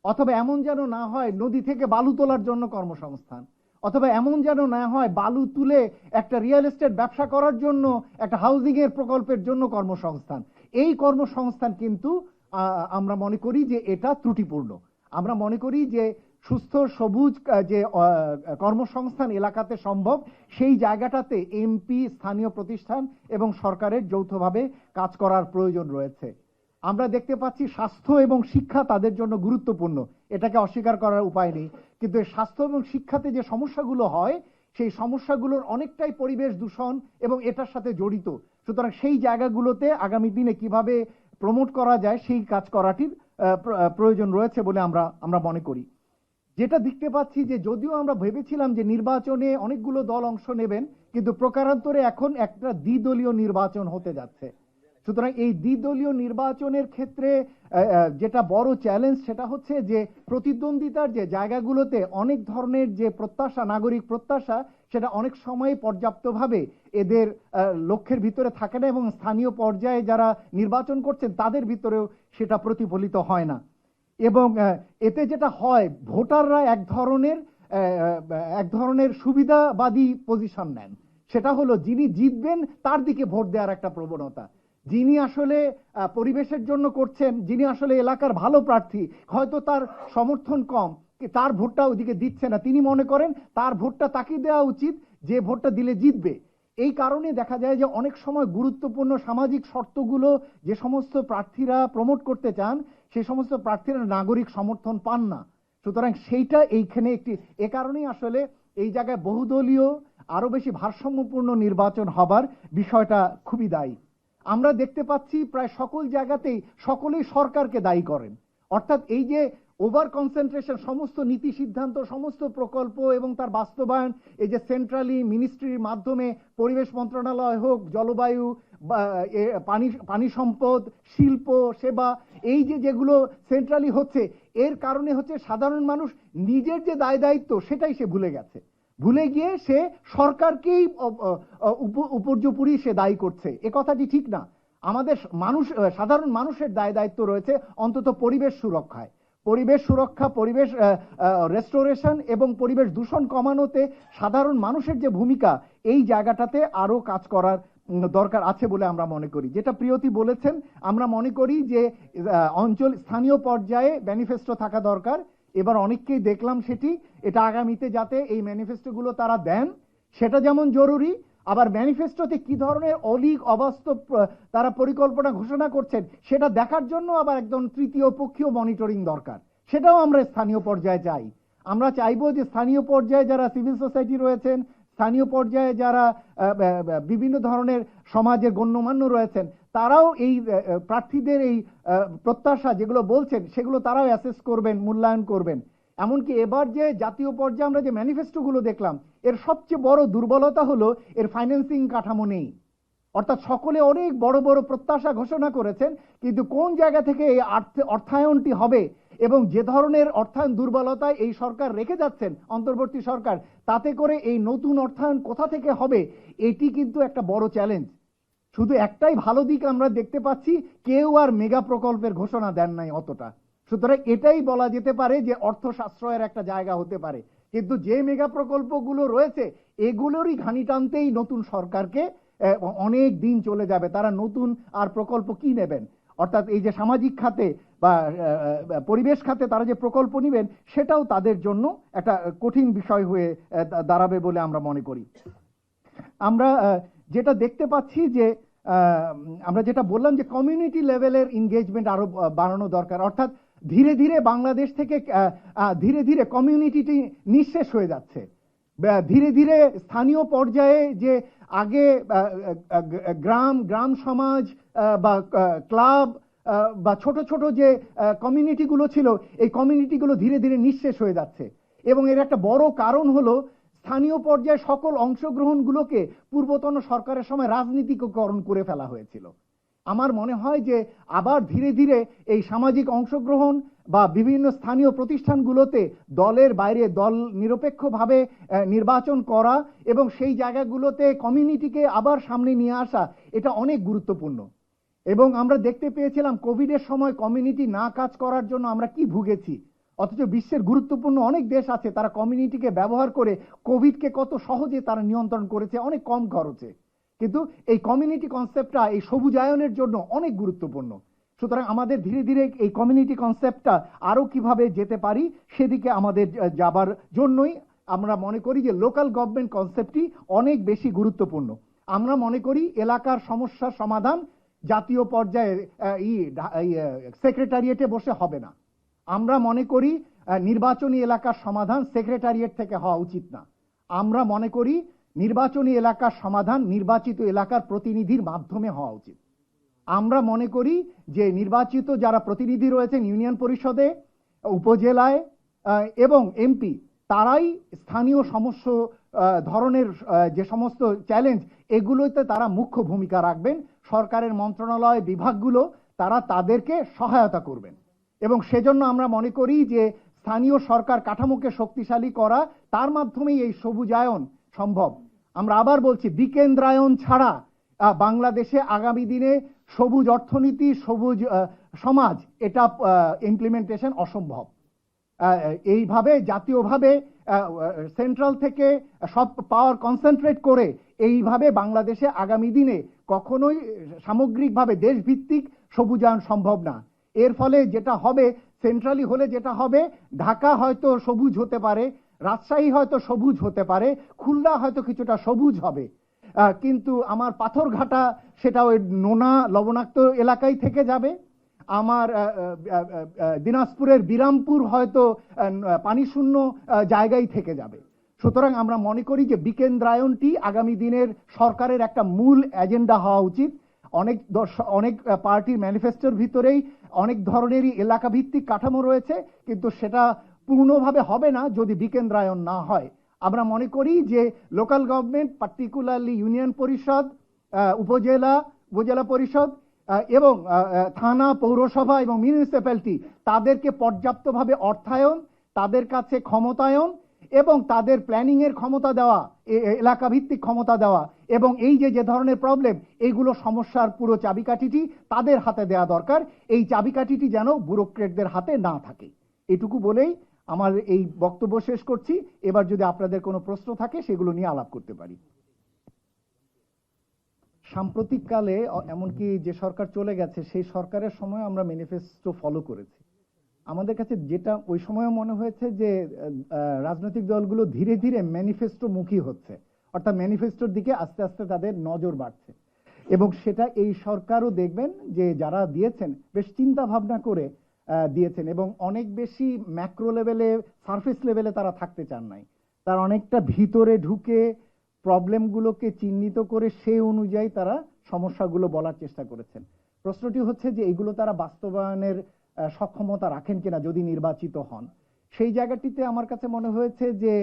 অথবা এমন যেন না হয় নদী থেকে বালু তোলার জন্য কর্মসংস্থান, অথবা এমন যেন না হয় বালু তুলে একটা রিয়েল এস্টেট ব্যবসা করার জন্য, একটা হাউজিং এর প্রকল্পের জন্য কর্মসংস্থান। এই কর্মসংস্থান কিন্তু আমরা মনে করি যে এটা ত্রুটিপূর্ণ। আমরা মনে করি যে সুস্থ সবুজ যে কর্মসংস্থান এলাকাতে সম্ভব, সেই জায়গাটাতে এমপি, স্থানীয় প্রতিষ্ঠান এবং সরকারের যৌথভাবে কাজ করার প্রয়োজন রয়েছে। আমরা দেখতে পাচ্ছি স্বাস্থ্য এবং শিক্ষা তাদের জন্য গুরুত্বপূর্ণ, এটাকে অস্বীকার করার উপায় নেই, কিন্তু এই স্বাস্থ্য এবং শিক্ষাতে যে সমস্যাগুলো হয় সেই সমস্যাগুলোর অনেকটাই পরিবেশ দূষণ এবং এটার সাথে জড়িত। সুতরাং সেই জায়গাগুলোতে আগামী দিনে কিভাবে প্রমোট করা যায় সেই কাজ করাটির প্রয়োজন রয়েছে বলে আমরা মনে করি। যেটা দেখতে পাচ্ছি যে যদিও আমরা ভেবেছিলাম যে নির্বাচনে অনেকগুলো দল অংশ নেবেন, কিন্তু প্রকারান্তরে এখন একটা দ্বিদলীয় নির্বাচন হতে যাচ্ছে। সুতরাং এই দ্বিদলীয় নির্বাচনের ক্ষেত্রে যেটা বড় চ্যালেঞ্জ সেটা হচ্ছে যে প্রতিদ্বন্দ্বিতার যে জায়গাগুলোতে অনেক ধরনের যে প্রত্যাশা, নাগরিক প্রত্যাশা, সেটা অনেক সময় পর্যাপ্তভাবে এদের লক্ষ্যের ভিতরে থাকে না এবং স্থানীয় পর্যায়ে যারা নির্বাচন করছেন তাদের ভিতরেও সেটা প্রতিফলিত হয় না। এবং এতে যেটা হয়, ভোটাররা এক ধরনের সুবিধাবাদী পজিশন নেন। সেটা হলো যিনি জিতবেন তার দিকে ভোট দেওয়ার একটা প্রবণতা। যিনি আসলে পরিবেশের জন্য করছেন, যিনি আসলে এলাকার ভালো প্রার্থী, হয়তো তার সমর্থন কম, তার ভোটটা ওদিকে দিচ্ছে না, তিনি মনে করেন তার ভোটটা তাকে দেওয়া উচিত যে ভোটটা দিলে জিতবে। এই কারণে দেখা যায় যে অনেক সময় গুরুত্বপূর্ণ সামাজিক শর্তগুলো যে সমস্ত প্রার্থীরা প্রমোট করতে চান সেই সমস্ত প্রার্থীরা নাগরিক সমর্থন পান না। সুতরাং সেইটা এইখানে এ কারণেই আসলে এই জায়গায় বহুদলীয় আরো বেশি ভারসাম্যপূর্ণ নির্বাচন হবার বিষয়টা খুবই দায়ী। আমরা দেখতে পাচ্ছি প্রায় সকল জায়গাতেই সকলেই সরকারকে দায়ী করেন, অর্থাৎ এই যে ওভার কনসেন্ট্রেশন, সমস্ত নীতি সিদ্ধান্ত, সমস্ত প্রকল্প এবং তার বাস্তবায়ন এই যে সেন্ট্রালি মিনিস্ট্রির মাধ্যমে, পরিবেশ মন্ত্রণালয় হোক, জলবায়ু, পানি সম্পদ, শিল্প, সেবা, এই যেগুলো সেন্ট্রালি হচ্ছে, এর কারণে হচ্ছে সাধারণ মানুষ নিজের যে দায় দায়িত্ব সেটাই সে ভুলে গেছে। ভুলে গিয়ে সে সরকারকেই উপর্যুপরি সে দায়ী করছে। এ কথাটি ঠিক না। আমাদের সাধারণ মানুষের দায় দায়িত্ব রয়েছে অন্তত পরিবেশ সুরক্ষায়, পরিবেশ সুরক্ষা, পরিবেশ রেস্টোরেশন এবং পরিবেশ দূষণ কমানোতে সাধারণ মানুষের যে ভূমিকা, এই জায়গাটাতে আরো কাজ করার দরকার আছে বলে আমরা মনে করি। যেটা প্রিয়তি বলেছেন, আমরা মনে করি যে স্থানীয় পর্যায়ে ম্যানিফেস্টো থাকা দরকার। এবার অনেককেই দেখলাম এটা আগামীতে যাতে এই ম্যানিফেস্টোগুলো তারা দেন সেটা যেমন জরুরি, আবার ম্যানিফেস্টোতে কি ধরনের অলীক অবাস্তব তারা পরিকল্পনা ঘোষণা করছেন সেটা দেখার জন্য আবার একদম তৃতীয় পক্ষীয় মনিটরিং দরকার। সেটাও আমরা স্থানীয় পর্যায়ে চাই। আমরা চাইবো যে স্থানীয় পর্যায়ে যারা সিভিল সোসাইটি রয়েছেন, স্থানীয় পর্যায়ে যারা বিভিন্ন ধরনের সমাজের গণ্যমান্য রয়েছেন, তারাও এই প্রার্থীদের এই প্রত্যাশা যেগুলো বলছেন সেগুলো তারাও অ্যাসেস করবেন, মূল্যায়ন করবেন। এমনকি এবার যে জাতীয় পর্যায়ে আমরা যে ম্যানিফেস্টোগুলো দেখলাম, এর সবচেয়ে বড় দুর্বলতা হলো এর ফাইন্যান্সিং কাঠামো নেই। অর্থাৎ সকলে অনেক বড় বড় প্রত্যাশা ঘোষণা করেছেন, কিন্তু কোন জায়গা থেকে এই অর্থায়নটি হবে এবং যে ধরনের অর্থায়ন দুর্বলতায় এই সরকার রেখে যাচ্ছেন, অন্তর্বর্তী সরকার, তাতে করে এই নতুন অর্থায়ন কোথা থেকে হবে, এটি কিন্তু একটা বড় চ্যালেঞ্জ। শুধু একটাই ভালো দিক আমরা দেখতে পাচ্ছি, কেউ আর মেগা প্রকল্পের ঘোষণা দেন নাই অতটা। সুতরাং এটাই বলা যেতে পারে যে অর্থ সাশ্রয়ের একটা জায়গা হতে পারে, কিন্তু যে মেগা প্রকল্পগুলো রয়েছে এগুলোরই ঘানি টানতেই নতুন সরকারকে অনেক দিন চলে যাবে। তারা নতুন আর প্রকল্প কি নেবেন? অর্থাৎ এই যে সামাজিক খাতে বা পরিবেশ খাতে তারা যে প্রকল্প নেবেন সেটাও তাদের জন্য একটা কঠিন বিষয় হয়ে দাঁড়াবে বলে আমরা মনে করি। আমরা যেটা দেখতে পাচ্ছি যে আমরা যেটা বললাম যে কমিউনিটি লেভেলের এনগেজমেন্ট আরো বাড়ানো দরকার। অর্থাৎ ধীরে ধীরে বাংলাদেশ থেকে ধীরে ধীরে কমিউনিটিটি নিঃশেষ হয়ে যাচ্ছে। ধীরে ধীরে স্থানীয় পর্যায়ে যে আগে গ্রাম সমাজ বা ক্লাব বা ছোট ছোট যে কমিউনিটিগুলো ছিল, এই কমিউনিটিগুলো ধীরে ধীরে নিঃশেষ হয়ে যাচ্ছে। এবং এর একটা বড় কারণ হলো স্থানীয় পর্যায়ে সকল অংশগ্রহণগুলোকে পূর্বতন সরকারের সময় রাজনীতিকরণ করে ফেলা হয়েছিল। আমার মনে হয় যে আবার ধীরে ধীরে এই সামাজিক অংশগ্রহণ বা বিভিন্ন স্থানীয় প্রতিষ্ঠানগুলোতে দলের বাইরে দল নিরপেক্ষভাবে নির্বাচন করা এবং সেই জায়গাগুলোতে কমিউনিটিকে আবার সামনে নিয়ে আসা, এটা অনেক গুরুত্বপূর্ণ। এবং আমরা দেখতে পেয়েছিলাম কোভিডের সময় কমিউনিটি না কাজ করার জন্য আমরা কি ভুগেছি, অথচ বিশ্বের গুরুত্বপূর্ণ অনেক দেশ আছে তারা কমিউনিটিকে ব্যবহার করে কোভিডকে কত সহজে তারা নিয়ন্ত্রণ করেছে অনেক কম খরচে। কিন্তু এই কমিউনিটি কনসেপ্টটা এই সবুজায়নের জন্য অনেক গুরুত্বপূর্ণ। সুতরাং আমাদের ধীরে ধীরে এই কমিউনিটি কনসেপ্টটা আরো কিভাবে যেতে পারি সেদিকে আমাদের যাবার জন্যই আমরা মনে করি যে লোকাল গভর্নমেন্ট কনসেপ্টটি অনেক বেশি গুরুত্বপূর্ণ। আমরা মনে করি এলাকার সমস্যার সমাধান জাতীয় পর্যায়ে সেক্রেটারিয়েটে বসে হবে না। আমরা মনে করি নির্বাচনী এলাকার সমাধান সেক্রেটারিয়েট থেকে হওয়া উচিত না। আমরা মনে করি নির্বাচনী এলাকার সমাধান নির্বাচিত এলাকার প্রতিনিধির মাধ্যমে হওয়া উচিত। আমরা মনে করি যে নির্বাচিত যারা প্রতিনিধি রয়েছেন ইউনিয়ন পরিষদে, উপজেলায় এবং এমপি, তারাই স্থানীয় সমস্ত ধরনের যে সমস্ত চ্যালেঞ্জ এগুলোতে তারা মুখ্য ভূমিকা রাখবেন। সরকারের মন্ত্রণালয় বিভাগগুলো তারা তাদেরকে সহায়তা করবেন এবং সেজন্য আমরা মনে করি যে স্থানীয় সরকার কাঠামোকে শক্তিশালী করা, তার মাধ্যমেই এই সবুজায়ন সম্ভব। আমরা আবার বলছি, বিকেন্দ্রায়ন ছাড়া বাংলাদেশে আগামী দিনে সবুজ অর্থনীতি, সবুজ সমাজ, এটা ইমপ্লিমেন্টেশন অসম্ভব। এইভাবে জাতীয়ভাবে সেন্ট্রাল থেকে সব পাওয়ার কনসেন্ট্রেট করে এইভাবে বাংলাদেশে আগামী দিনে কখনোই সামগ্রিকভাবে দেশভিত্তিক সবুজায়ন সম্ভব না। এর ফলে যেটা হবে, সেন্ট্রালি হলে যেটা হবে, ঢাকা হয়তো সবুজ হতে পারে, রাজশাহী হয়তো সবুজ হতে পারে, খুলনা হয়তো কিছুটা সবুজ হবে, কিন্তু আমার পাথরঘাটা সেটা ওই নোনা লবণাক্ত এলাকায় থেকে যাবে। আমার দিনাজপুরের বিরামপুর হয়তো পানি শূন্য জায়গায় থেকে যাবে। সুতরাং আমরা মনে করি যে বিকেন্দ্রায়নটি আগামী দিনের সরকারের একটা মূল এজেন্ডা হওয়া উচিত। অনেক পার্টির ম্যানিফেস্টোর ভিতরেই অনেক ধরনেরই এলাকা ভিত্তিক কাঠামো রয়েছে, কিন্তু সেটা পূর্ণভাবে হবে না যদি বিকেন্দ্রায়ন না হয়। আমরা মনে করি যে লোকাল গভর্নমেন্ট, পার্টিকুলারলি ইউনিয়ন পরিষদ, উপজেলা পরিষদ এবং থানা, পৌরসভা এবং মিউনিসিপ্যালিটি, তাদেরকে পর্যাপ্তভাবে অর্থায়ন, তাদের কাছে ক্ষমতায়ন এবং তাদের প্ল্যানিং এর ক্ষমতা দেওয়া, এলাকা ভিত্তিক ক্ষমতা দেওয়া, এবং এই যে ধরনের প্রবলেম, এইগুলো সমস্যার পুরো চাবিকাঠিটি তাদের হাতে দেওয়া দরকার। এই চাবিকাঠিটি যেন ব্যুরোক্রেটদের হাতে না থাকে। এটুকু বলেই আমার এই বক্তব্য শেষ করছি। এবার যদি আপনাদের কোনো প্রশ্ন থাকে সেগুলো নিয়ে আলাপ করতে পারি। সাম্প্রতিককালে এমনকি যে সরকার চলে গেছে সেই সরকারের সময় আমরা ম্যানিফেস্টো ফলো করেছি। আমাদের কাছে যেটা ওই সময় মনে হয়েছে যে রাজনৈতিক দলগুলো ধীরে ধীরে ম্যানিফেস্টো মুখী হচ্ছে, অর্থাৎ ম্যানিফেস্টোর দিকে আস্তে আস্তে তাদের নজর বাড়ছে, এবং সেটা এই সরকারও দেখবেন যে যারা দিয়েছেন বেশ চিন্তা ভাবনা করে দিয়েছেন এবং অনেক বেশি ম্যাক্রো লেভেলে, সারফেস লেভেলে তারা থাকতে চান নাই। তার অনেকটা ভিতরে ঢুকে প্রবলেমগুলোকে চিহ্নিত করে সেই অনুযায়ী তারা সমস্যাগুলো বলার চেষ্টা করেছেন। প্রশ্নটি হচ্ছে যে এগুলো তারা বাস্তবায়নের সক্ষমতা রাখেন কিনা যদি নির্বাচিত হন। সেই জায়গাটিতে আমার কাছে মনে হয়েছে যে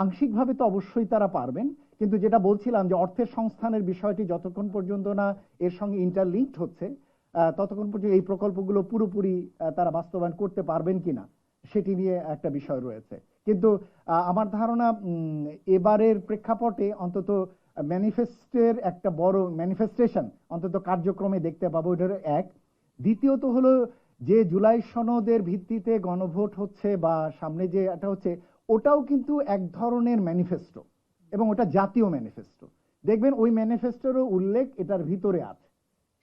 আংশিকভাবে তো অবশ্যই তারা পারবেন, কিন্তু যেটা বলছিলাম যে অর্থের সংস্থানের বিষয়টি যতক্ষণ পর্যন্ত না এর সঙ্গে ইন্টারলিঙ্কড হচ্ছে, ততক্ষণ পর্যন্ত এই প্রকল্পগুলো পুরোপুরি তারা বাস্তবায়ন করতে পারবেন কিনা সেটি নিয়ে একটা বিষয় রয়েছে। কিন্তু আমার ধারণা এবারের প্রেক্ষাপটে অন্তত ম্যানিফেস্টের একটা বড় ম্যানিফেস্টেশন অন্তত কার্যক্রমে দেখতে পাবো, এটার এক। দ্বিতীয়ত হলো যে জুলাই সনদের ভিত্তিতে গণভোট হচ্ছে বা সামনে যে এটা হচ্ছে, ওটাও কিন্তু এক ধরনের ম্যানিফেস্টো এবং ওটা জাতীয় ম্যানিফেস্টো। দেখবেন ওই ম্যানিফেস্টোরও উল্লেখ এটার ভিতরে আছে।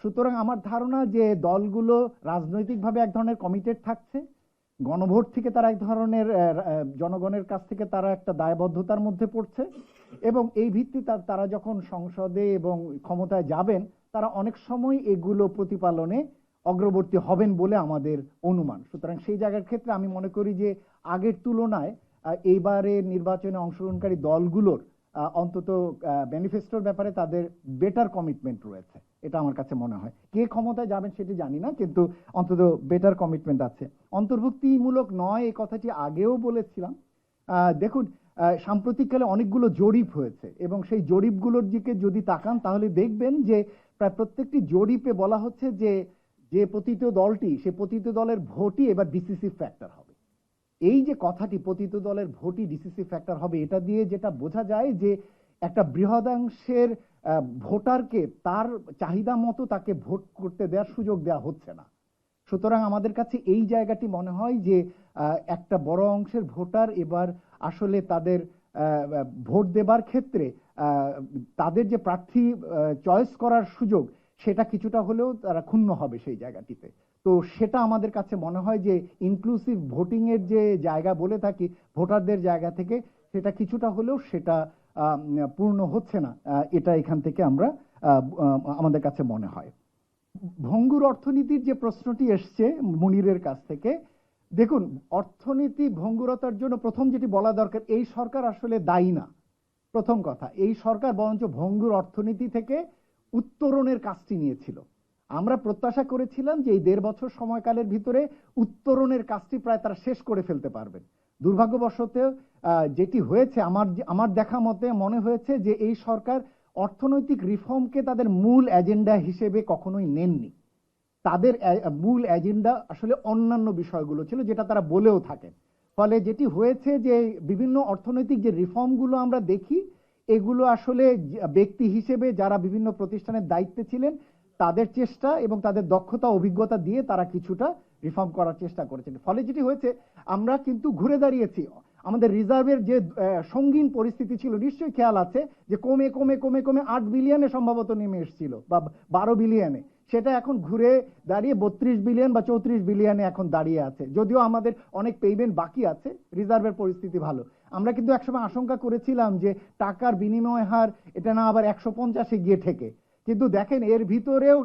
সুতরাং আমার ধারণা যে দলগুলো রাজনৈতিকভাবে এক ধরনের কমিটেড থাকছে, গণভোট থেকে তারা এক ধরনের জনগণের কাছ থেকে তারা একটা দায়বদ্ধতার মধ্যে পড়ছে, এবং এই ভিত্তিতে তারা যখন সংসদে এবং ক্ষমতায় যাবেন তারা অনেক সময় এগুলো প্রতিপালনে অগ্রবর্তী হবেন বলে আমাদের অনুমান। সুতরাং সেই জায়গার ক্ষেত্রে আমি মনে করি যে আগের তুলনায় এইবারে নির্বাচনে অংশগ্রহণকারী দলগুলোর অন্তত ম্যানিফেস্টোর ব্যাপারে তাদের বেটার কমিটমেন্ট রয়েছে, এটা আমার কাছে মনে হয়। কে ক্ষমতায় যাবেন সেটি জানি না, কিন্তু অন্তত বেটার কমিটমেন্ট আছে। অন্তর্ভুক্তিমূলক নয় এই কথাটি আগেও বলেছিলাম। দেখুন, সাম্প্রতিককালে অনেকগুলো জরিপ হয়েছে এবং সেই জরিপগুলোর দিকে যদি তাকান তাহলে দেখবেন যে প্রায় প্রত্যেকটি জরিপে বলা হচ্ছে যে যে পতিত দলটি, সে পতিত দলের ভোটই এবার ডিসিসিভ ফ্যাক্টর হবে। এই যে কথাটি পতিত দলের ভোটই ডিসিসিভ ফ্যাক্টর হবে, এটা দিয়ে যেটা বোঝা যায় যে একটা বৃহদাংশের ভোটারকে তার চাহিদা মতো তাকে ভোট করতে দেওয়ার সুযোগ দেওয়া হচ্ছে না। সুতরাং আমাদের কাছে এই জায়গাটি মনে হয় যে একটা বড় অংশের ভোটার এবার আসলে তাদের ভোট দেবার ক্ষেত্রে তাদের যে প্রার্থী চয়েস করার সুযোগ, সেটা কিছুটা হলেও তারা ক্ষুণ্ণ হবে সেই জায়গাটিতে। তো সেটা আমাদের কাছে মনে হয় যে ইনক্লুসিভ ভোটিং এর যে জায়গা বলে থাকি, ভোটারদের জায়গা থেকে সেটা কিছুটা হলেও সেটা পূর্ণ হচ্ছে না, এটা এখান থেকে আমরা আমাদের কাছে মনে হয়। ভঙ্গুর অর্থনীতির যে প্রশ্নটি এসছে মুনিরের কাছ থেকে, দেখুন, অর্থনীতি ভঙ্গুরতার জন্য প্রথম যেটি বলা দরকার, এই সরকার আসলে দায়ী না। প্রথম কথা, এই সরকার বরঞ্চ ভঙ্গুর অর্থনীতি থেকে উত্তরণের কাজটি নিয়েছিল। আমরা প্রত্যাশা করেছিলাম যে এই 1.5 বছর সময়কালের ভিতরে উত্তরণের কাজটি প্রায় তারা শেষ করে ফেলতে পারবেন। দুর্ভাগ্যবশত যেটি হয়েছে, আমার দেখা মতে মনে হয়েছে যে এই সরকার অর্থনৈতিক রিফর্মকে তাদের মূল এজেন্ডা হিসেবে কখনোই নেননি। তাদের মূল এজেন্ডা আসলে অন্যান্য বিষয়গুলো ছিল, যেটা তারা বলেও থাকেন। ফলে যেটি হয়েছে যে বিভিন্ন অর্থনৈতিক যে রিফর্মগুলো আমরা দেখি, এগুলো আসলে ব্যক্তি হিসেবে যারা বিভিন্ন প্রতিষ্ঠানের দায়িত্বে ছিলেন তাদের চেষ্টা এবং তাদের দক্ষতা অভিজ্ঞতা দিয়ে তারা কিছুটা রিফর্ম করার চেষ্টা করেছেন। ফলে যেটি হয়েছে, আমরা কিন্তু ঘুরে দাঁড়িয়েছি। আমাদের রিজার্ভের যে সঙ্গীন পরিস্থিতি ছিল, নিশ্চয়ই খেয়াল আছে যে কমে কমে কমে কমে 8 বিলিয়নে সম্ভবত নেমে এসেছিল, বা 12 বিলিয়নে, সেটা এখন ঘুরে দাঁড়িয়ে 32 বিলিয়ন বা 34 বিলিয়নে এখন দাঁড়িয়ে আছে। যদিও আমাদের অনেক পেমেন্ট বাকি আছে, রিজার্ভের পরিস্থিতি ভালো। আমরা কিন্তু একসময় আশঙ্কা করেছিলাম যে টাকার বিনিময় হার এটা না আবার 150-এ গিয়ে ঠেকে, কিন্তু দেখেন এর ভিতরেও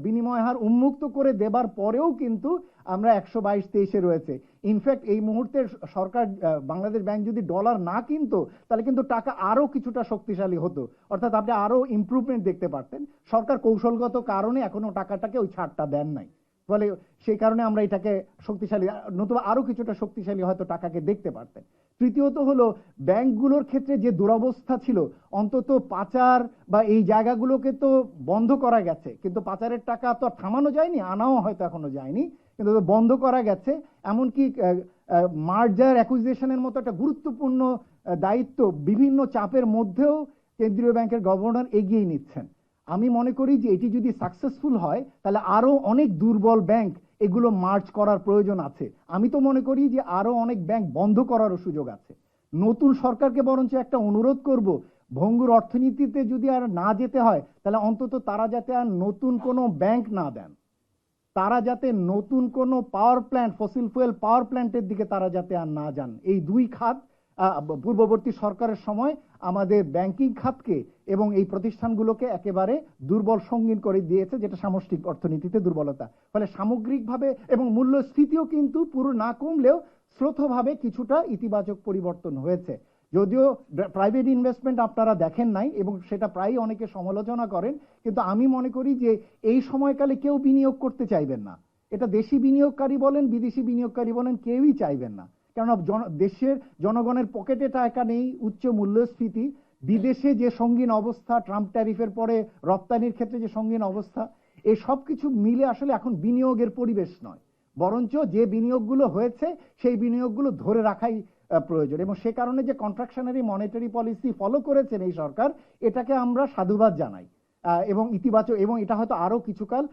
বিনিময় হার উন্মুক্ত করে দেবার পরেও কিন্তু আমরা 122-23-এ রয়েছে। ইনফ্যাক্ট এই মুহূর্তে সরকার, বাংলাদেশ ব্যাংক যদি ডলার না কিনতো তাহলে কিন্তু টাকা আরো কিছুটা শক্তিশালী হতো, অর্থাৎ আপনি আরো ইমপ্রুভমেন্ট দেখতে পারতেন। সরকার কৌশলগত কারণে এখনো টাকাটাকে ওই ছাড়টা দেন নাই, ফলে সেই কারণে আমরা এটাকে শক্তিশালী, নতুবা আরো কিছুটা শক্তিশালী হয়তো টাকাকে দেখতে পারতেন। তৃতীয়ত হলো, ব্যাংকগুলোর ক্ষেত্রে যে দুরবস্থা ছিল, অন্তত পাচার বা এই জায়গাগুলোকে তো বন্ধ করা গেছে, কিন্তু পাচারের টাকা তো আর থামানো যায়নি, আনাও হয়তো এখনো যায়নি, কিন্তু বন্ধ করা গেছে। এমনকি মার্জার অ্যাকুইজিশনের মতো একটা গুরুত্বপূর্ণ দায়িত্ব বিভিন্ন চাপের মধ্যেও কেন্দ্রীয় ব্যাংকের গভর্নর এগিয়ে নিচ্ছেন। আমি মনে করি যে এটি যদি সাকসেসফুল হয় তাহলে আরো অনেক দুর্বল ব্যাংক এগুলো মার্জ করার প্রয়োজন আছে। আমি তো মনে করি যে আরো অনেক ব্যাংক বন্ধ করারও সুযোগ আছে। নতুন সরকারকে বরঞ্চ একটা অনুরোধ করব, ভঙ্গুর অর্থনীতিতে যদি আর না যেতে হয় তাহলে অন্তত তারা যাতে আর নতুন কোনো ব্যাংক না দেন, তারা যাতে নতুন কোনো পাওয়ার প্ল্যান্ট, ফসিল ফুয়েল পাওয়ার প্ল্যান্টের দিকে তারা যাতে আর না যান। এই দুই খাত পূর্ববর্তী সরকারের সময় আমাদের ব্যাংকিং খাতকে এবং এই প্রতিষ্ঠানগুলোকে একেবারে দুর্বল সঙ্গীন করে দিয়েছে, যেটা সামষ্টিক অর্থনীতিতে দুর্বলতা। ফলে সামগ্রিকভাবে এবং মূল্যস্ফীতিও কিন্তু পুরো না কমলেও স্রোতভাবে কিছুটা ইতিবাচক পরিবর্তন হয়েছে। যদিও প্রাইভেট ইনভেস্টমেন্ট আপনারা দেখেন নাই এবং সেটা প্রায়ই অনেকে সমালোচনা করেন, কিন্তু আমি মনে করি যে এই সময়কালে কেউ বিনিয়োগ করতে চাইবেন না। এটা দেশি বিনিয়োগকারী বলেন, বিদেশি বিনিয়োগকারী বলেন, কেউই চাইবেন না। কেননা দেশের জনগণের পকেটে টাকা নেই, উচ্চ মূল্যস্ফীতি, বিদেশে যে সঙ্গীন অবস্থা, ট্রাম্প ট্যারিফের পরে রপ্তানির ক্ষেত্রে যে সঙ্গীন অবস্থা, এই সব কিছু মিলে আসলে এখন বিনিয়োগের পরিবেশ নয়, বরঞ্চ যে বিনিয়োগগুলো হয়েছে সেই বিনিয়োগগুলো ধরে রাখাই প্রয়োজন। এবং সে কারণে যে কন্ট্রাকশনারি মনিটারি পলিসি ফলো করেছেন এই সরকার, এটাকে আমরা সাধুবাদ জানাই এবং ইতিবাচক, এবং এটা হয়তো আরো কিছুকাল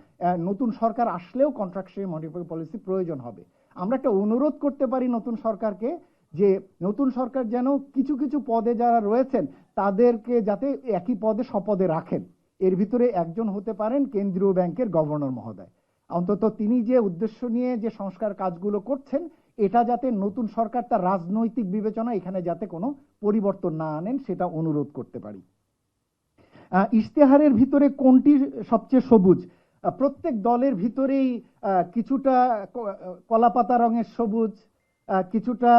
নতুন সরকার আসলেও কন্ট্রাকশনারি মনিটারি পলিসি প্রয়োজন হবে। আমরা একটা অনুরোধ করতে পারি নতুন সরকারকে, যে নতুন সরকার যেন কিছু কিছু পদে যারা রয়েছেন তাদেরকে যাতে একই পদে স্বপদে রাখেন। এর ভিতরে একজন হতে পারেন কেন্দ্রীয় ব্যাংকের গভর্নর মহোদয়। অন্তত তিনি যে উদ্দেশ্য নিয়ে যে সংস্কার কাজগুলো করছেন, এটা যাতে নতুন সরকার তার রাজনৈতিক বিবেচনা এখানে যাতে কোনো পরিবর্তন না আনেন, সেটা অনুরোধ করতে পারি। ইশতেহারের ভিতরে কোনটি সবচেয়ে সবুজ? প্রত্যেক দলের ভিতরেই কিছুটা কলাপাতা রঙের সবুজ, কিছুটা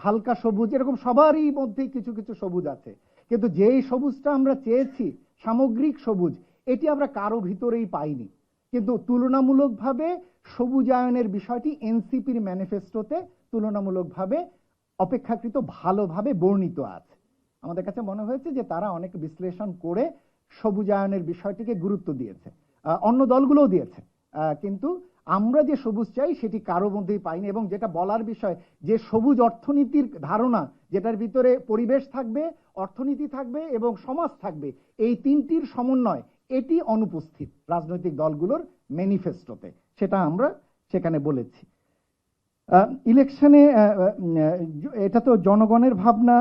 হালকা সবুজ, এরকম সবারই মধ্যেই কিছু কিছু সবুজ আছে। কিন্তু যেই সবুজটা আমরা চেয়েছি, সামগ্রিক সবুজ, এটি আমরা কারো ভিতরেই পাইনি। কিন্তু তুলনামূলকভাবে সবুজায়নের বিষয়টি এনসিপির ম্যানিফেস্টোতে তুলনামূলকভাবে অপেক্ষাকৃত ভালোভাবে বর্ণিত আছে। আমাদের কাছে মনে হয়েছে যে তারা অনেক বিশ্লেষণ করে সবুজায়নের বিষয়টিকে গুরুত্ব দিয়েছে, অন্য দলগুলোও দিয়েছে, কিন্তু আমরা যে সবুজ চাই সেটি কারো মধ্যেই পাইনি। এবং যেটা বলার বিষয়, যে সবুজ অর্থনীতির ধারণা, যেটার ভিতরে পরিবেশ থাকবে, অর্থনীতি থাকবে এবং সমাজ থাকবে, এই তিনটির সমন্বয়, এটি অনুপস্থিত রাজনৈতিক দলগুলোর ম্যানিফেস্টোতে, সেটা আমরা সেখানে বলেছি। ইলেকশনে এটা তো জনগণের ভাবনা,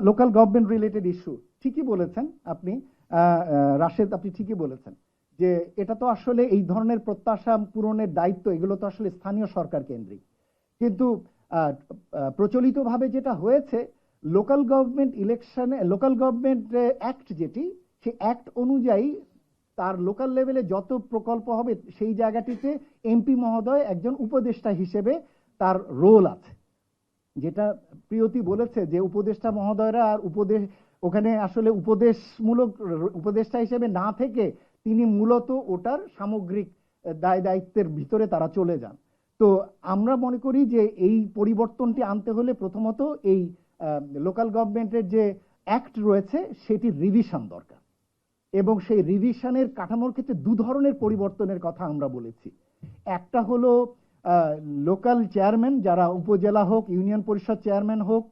লোকাল গভর্নমেন্ট রিলেটেড ইস্যু, ঠিকই বলেছেন আপনি রাশেদ, আপনি ঠিকই বলেছেন যে এটা তো আসলে এই ধরনের প্রত্যাশা পূরণের দায়িত্ব এগুলো তো আসলে স্থানীয় সরকার কেন্দ্রিক। কিন্তু প্রচলিতভাবে যেটা হয়েছে, লোকাল গভর্নমেন্ট ইলেকশনে লোকাল গভর্নমেন্ট অ্যাক্ট যেটি, সেই অ্যাক্ট অনুযায়ী তার লোকাল লেভেলে যত প্রকল্প হবে সেই জায়গাটিতে এমপি মহোদয় একজন উপদেষ্টা হিসেবে তার রোল আছে। যেটা প্রিয়তি বলেছে যে উপদেষ্টা মহোদয়রা আর ওখানে আসলে উপদেষ্টা হিসেবে না থেকে তিনি মূলত ওটার সামগ্রিক দায় দায়িত্বের ভিতরে তারা চলে যান। তো আমরা মনে করি যে এই পরিবর্তনটি আনতে হলে প্রথমত এই লোকাল গভর্নমেন্টের যে অ্যাক্ট রয়েছে সেটির রিভিশন দরকার, এবং সেই রিভিশনের কাঠামোর ক্ষেত্রে দু ধরনের পরিবর্তনের কথা আমরা বলেছি। একটা হলো লোকাল চেয়ারম্যান, যারা উপজেলা হোক, ইউনিয়ন পরিষদ চেয়ারম্যান হোক,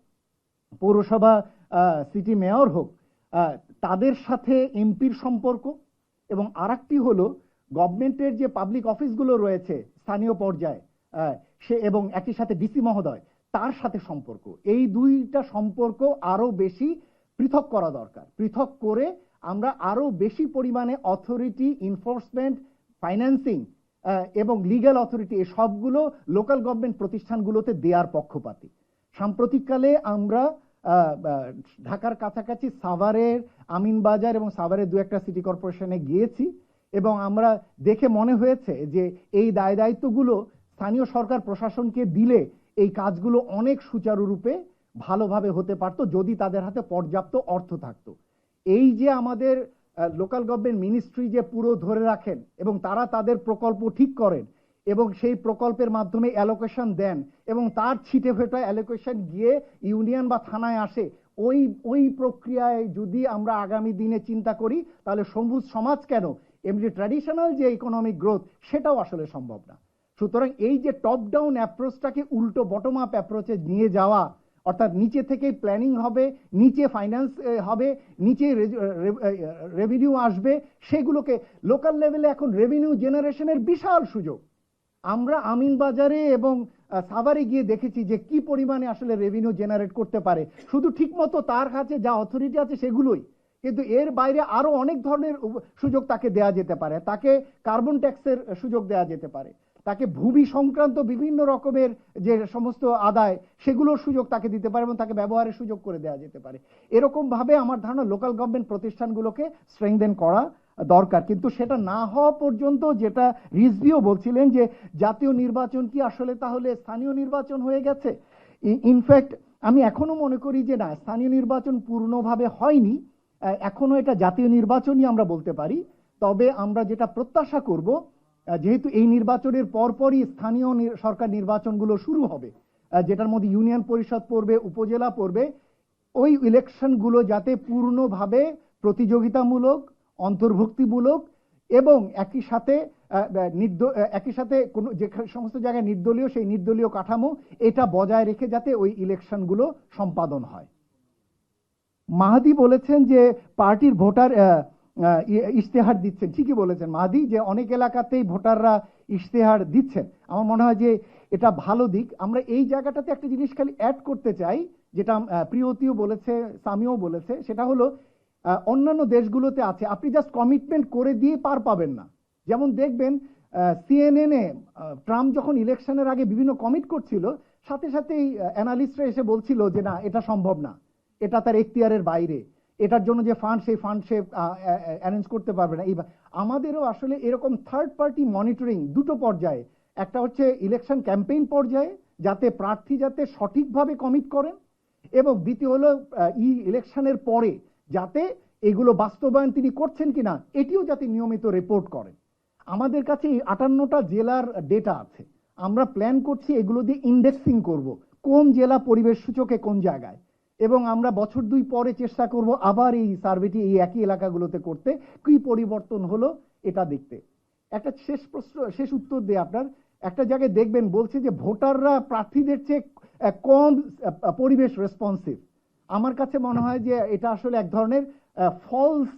পৌরসভা সিটি মেয়র হোক, তাদের সাথে এমপির সম্পর্ক, এবং আরেকটি হলো গভর্নমেন্টের যে পাবলিক অফিসগুলো রয়েছে স্থানীয় পর্যায়ে সে এবং একই সাথে ডিসি মহোদয় তার সাথে সম্পর্ক। এই দুইটা সম্পর্ক আরো বেশি পৃথক করা দরকার। পৃথক করে আমরা আরো বেশি পরিমাণে অথরিটি, ইনফোর্সমেন্ট, ফাইন্যান্সিং এবং লিগ্যাল অথরিটি এই সবগুলো লোকাল গভর্নমেন্ট প্রতিষ্ঠানগুলোতে দেওয়ার পক্ষপাতী। সাম্প্রতিককালে আমরা ঢাকার কাছাকাছি সাভারের আমিনবাজার এবং সাভারের দু একটা সিটি কর্পোরেশনে গিয়েছি, এবং আমরা দেখে মনে হয়েছে যে এই দায় দায়িত্বগুলো স্থানীয় সরকার প্রশাসনকে দিলে এই কাজগুলো অনেক সুচারুরূপে ভালোভাবে হতে পারত যদি তাদের হাতে পর্যাপ্ত অর্থ থাকতো। এই যে আমাদের লোকাল গভর্নমেন্ট মিনিস্ট্রি যে পুরো ধরে রাখেন এবং তারা তাদের প্রকল্প ঠিক করেন এবং সেই প্রকল্পের মাধ্যমে অ্যালোকেশন দেন এবং তার ছিটে ফেটা অ্যালোকেশন গিয়ে ইউনিয়ন বা থানায় আসে, ওই প্রক্রিয়ায় যদি আমরা আগামী দিনে চিন্তা করি তাহলে সবুজ সমাজ কেন, এমনি ট্র্যাডিশনাল যে ইকোনমিক গ্রোথ সেটাও আসলে সম্ভব না। সুতরাং এই যে টপ ডাউন অ্যাপ্রোচটাকে উল্টো বটম আপ অ্যাপ্রোচে নিয়ে যাওয়া, অর্থাৎ নিচে থেকেই প্ল্যানিং হবে, নিচে ফাইন্যান্স হবে, নিচে রেভিনিউ আসবে, সেগুলোকে লোকাল লেভেলে এখন রেভিনিউ জেনারেশনের বিশাল সুযোগ। আমরা আমিনবাজারে এবং সাভারে গিয়ে দেখেছি যে কি পরিমাণে আসলে রেভিনিউ জেনারেট করতে পারে, শুধু ঠিকমতো তার কাছে যা অথরিটি আছে সেগুলোই, কিন্তু এর বাইরে আরো অনেক ধরনের সুযোগ তাকে দেয়া যেতে পারে। তাকে কার্বন ট্যাক্সের সুযোগ দেয়া যেতে পারে, তাকে ভূমি সংক্রান্ত বিভিন্ন রকমের যে সমস্ত আদায় সেগুলোর সুযোগ তাকে দিতে পারে এবং তাকে ব্যবহারের সুযোগ করে দেওয়া যেতে পারে। এরকম ভাবে আমার ধারণা লোকাল গভর্নমেন্ট প্রতিষ্ঠানগুলোকে স্ট্রেংথেন করা দরকার। কিন্তু সেটা না হওয়া পর্যন্ত, যেটা রিজভিও বলছিলেন যে জাতীয় নির্বাচন কি আসলে তাহলে স্থানীয় নির্বাচন হয়ে গেছে, ইনফ্যাক্ট আমি এখনো মনে করি যে না, স্থানীয় নির্বাচন পূর্ণভাবে হয়নি, এখনো এটা জাতীয় নির্বাচনই আমরা বলতে পারি। তবে আমরা যেটা প্রত্যাশা করব, যেহেতু এই নির্বাচনের পরপরই স্থানীয় সরকার নির্বাচনগুলো শুরু হবে, যেটার মধ্যে ইউনিয়ন পরিষদ পড়বে, উপজেলা পড়বে, ওই ইলেকশনগুলো যাতে পূর্ণভাবে প্রতিযোগিতামূলক, অন্তর্ভুক্তিমূলক এবং একই সাথে কোনো যে সমস্ত জায়গায় নির্দলীয়, সেই নির্দলীয় কাঠামো এটা বজায় রেখে যাতে ওই ইলেকশনগুলো সম্পাদন হয়। মাহাদি বলেছেন যে পার্টির ভোটার ইশতেহার দিচ্ছেন, ঠিকই বলেছেন মাহাদি, যে অনেক এলাকাতেই ভোটাররা ইশতেহার দিচ্ছেন। আমার মনে হয় যে এটা ভালো দিক। আমরা এই জায়গাটাতে একটা জিনিস খালি অ্যাড করতে চাই, যেটা প্রিয়তিও বলেছে, সামিও বলেছে, সেটা হলো অন্যান্য দেশগুলোতে আছে আপনি জাস্ট কমিটমেন্ট করে দিয়ে পার পাবেন না। যেমন দেখবেন সিএনএনে ট্রাম্প যখন ইলেকশনের আগে বিভিন্ন কমিট করছিল, সাথে সাথেই অ্যানালিস্টরা এসে বলছিল যে না, এটা সম্ভব না, এটা তার এখতিয়ারের বাইরে, এটার জন্য যে ফান্ড, সেই ফান্ড সে অ্যারেঞ্জ করতে পারবে না। আমাদেরও আসলে এরকম থার্ড পার্টি মনিটরিং দুটো পর্যায়ে, একটা হচ্ছে ইলেকশন ক্যাম্পেইন পর্যায়ে যাতে প্রার্থী যাতে সঠিকভাবে কমিট করেন, এবং দ্বিতীয় হলো ইলেকশনের পরে যাতে এগুলো বাস্তবায়ন তিনি করছেন কিনা এটিও যাতে নিয়মিত রিপোর্ট করেন। আমাদের কাছে 58টা জেলার ডেটা আছে, আমরা প্ল্যান করছি এগুলো দিয়ে ইন্ডেক্সিং করব, কোন জেলা পরিবেশ সূচকে কোন জায়গায়, এবং আমরা বছর 2 পরে চেষ্টা করব আবার এই সার্ভেটি এই একই এলাকাগুলোতে করতে, কি পরিবর্তন হলো এটা দেখতে। একটা শেষ উত্তর দিয়ে আপনার একটা জায়গায় দেখবেন বলছে যে ভোটাররা প্রার্থীদের চেয়ে কম পরিবেশ রেসপন্সিভ। আমার কাছে মনে হয় যে এটা আসলে এক ধরনের ফলস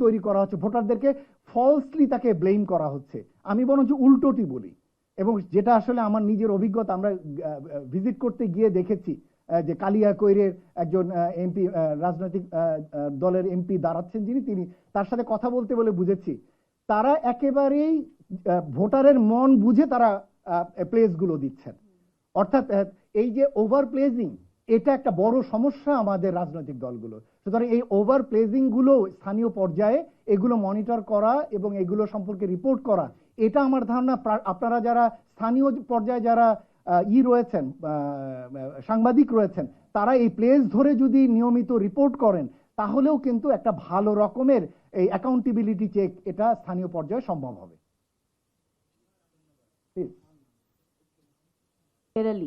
তৈরি করা হচ্ছে, ভোটারদেরকে ফলসলি তাকে ব্লেম করা হচ্ছে। আমি বরঞ্চ উল্টোটি বলি, এবং যেটা আসলে আমার নিজের অভিজ্ঞতা, আমরা ভিজিট করতে গিয়ে দেখেছি যে কালিয়াকৈরের একজন এমপি, রাজনৈতিক দলের এমপি দাঁড়াচ্ছেন যিনি, তিনি তার সাথে কথা বলতে বলে বুঝেছি তারা একেবারেই ভোটারের মন বুঝে তারা প্লেসগুলো দিচ্ছেন। অর্থাৎ এই যে ওভার প্লেজিং, এটা একটা বড় সমস্যা আমাদের রাজনৈতিক দলগুলো। সুতরাং এই ওভার প্লেজিং গুলো স্থানীয় পর্যায়ে এগুলো মনিটর করা এবং এগুলো সম্পর্কে রিপোর্ট করা, এটা আমার ধারণা আপনারা যারা স্থানীয় পর্যায়ে যারা রয়েছেন, সাংবাদিক রয়েছেন, তারা এই প্লেস ধরে যদি নিয়মিত রিপোর্ট করেন তাহলেও কিন্তু একটা ভালো রকমের এই অ্যাকাউন্টেবিলিটি চেক এটা স্থানীয় পর্যায়ে সম্ভব হবে।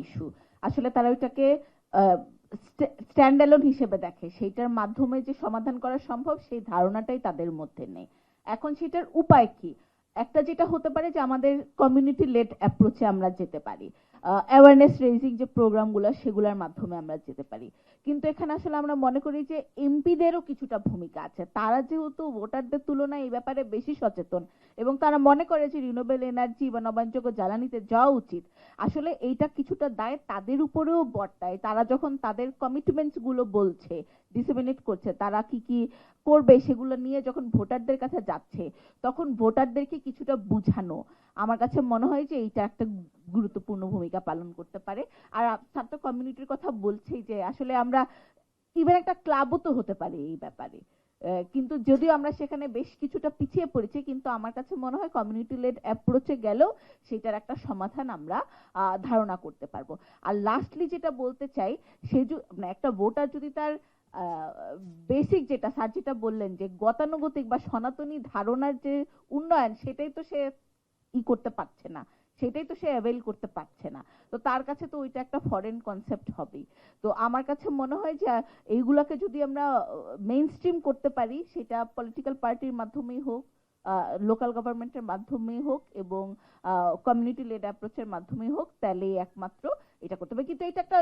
ইস্যু আসলে তারা ওইটাকে স্ট্যান্ড অ্যালোন হিসেবে দেখে, সেইটার মাধ্যমে যে সমাধান করা সম্ভব সেই ধারণাটাই তাদের মধ্যে নেই। এখন সেটার উপায় কি? একটা যেটা হতে পারে যে আমাদের কমিউনিটি লেড অ্যাপ্রোচে আমরা যেতে পারি, অ্যাওয়ারনেস রেজিং যে প্রোগ্রামগুলো সেগুলোর মাধ্যমে আমরা যেতে পারি। কিন্তু এখানে আসলে আমরা মনে করি যে এমপিদেরও কিছুটা ভূমিকা আছে। তারা যেহেতু ভোটারদের তুলনায় এই ব্যাপারে বেশি সচেতন এবং তারা মনে করে যে রিনিউয়েবল এনার্জি বা নবায়নযোগ্য জ্বালানিতে যাওয়া উচিত, আসলে এইটা কিছুটা দায় তাদের উপরেও বর্তায়। তারা যখন তাদের কমিটমেন্টস গুলো বলছে, ডিসেমিনেট করছে, তারা কি কি করবে সেগুলো নিয়ে যখন ভোটারদের কাছে যাচ্ছে, তখন ভোটারদেরকে কিছুটা বুঝানো আমার কাছে মনে হয় যে এইটা একটা গুরুত্বপূর্ণ ভূমিকা পালন করতে পারে। আর ছাত্র কমিউনিটির কথা বলছেই যে আসলে আমরা ইভেন একটা ক্লাবও তো হতে পারি এই ব্যাপারে, কিন্তু যদিও আমরা সেখানে বেশ কিছুটা পিছিয়ে পড়েছি, কিন্তু আমার কাছে মনে হয় কমিউনিটি লেড অ্যাপ্রোচে গেলেও সেটার একটা সমাধান আমরা ধারণা করতে পারবো। আর লাস্টলি যেটা বলতে চাই, সে একটা ভোটার যদি তার বেসিক যেটা স্যার যেটা বললেন যে গতানুগতিক বা সনাতনী ধারণার যে উন্নয়ন, সেটাই তো সে করতে পারছে না, সেটাই তো সে অ্যাভেল করতে পারছে না, তো তার কাছে তো ওইটা একটা ফরেন কনসেপ্ট হবেই। তো আমার কাছে মনে হয় যে এইগুলাকে যদি আমরা মেইন স্ট্রিম করতে পারি, সেটা পলিটিক্যাল পার্টির মাধ্যমেই হোক, লোকাল গভর্নমেন্টের মাধ্যমেই হোক এবং কমিউনিটি লেড অ্যাপ্রোচের মাধ্যমেই হোক, তাহলে একমাত্র এটা করতে হবে। কিন্তু এটা একটা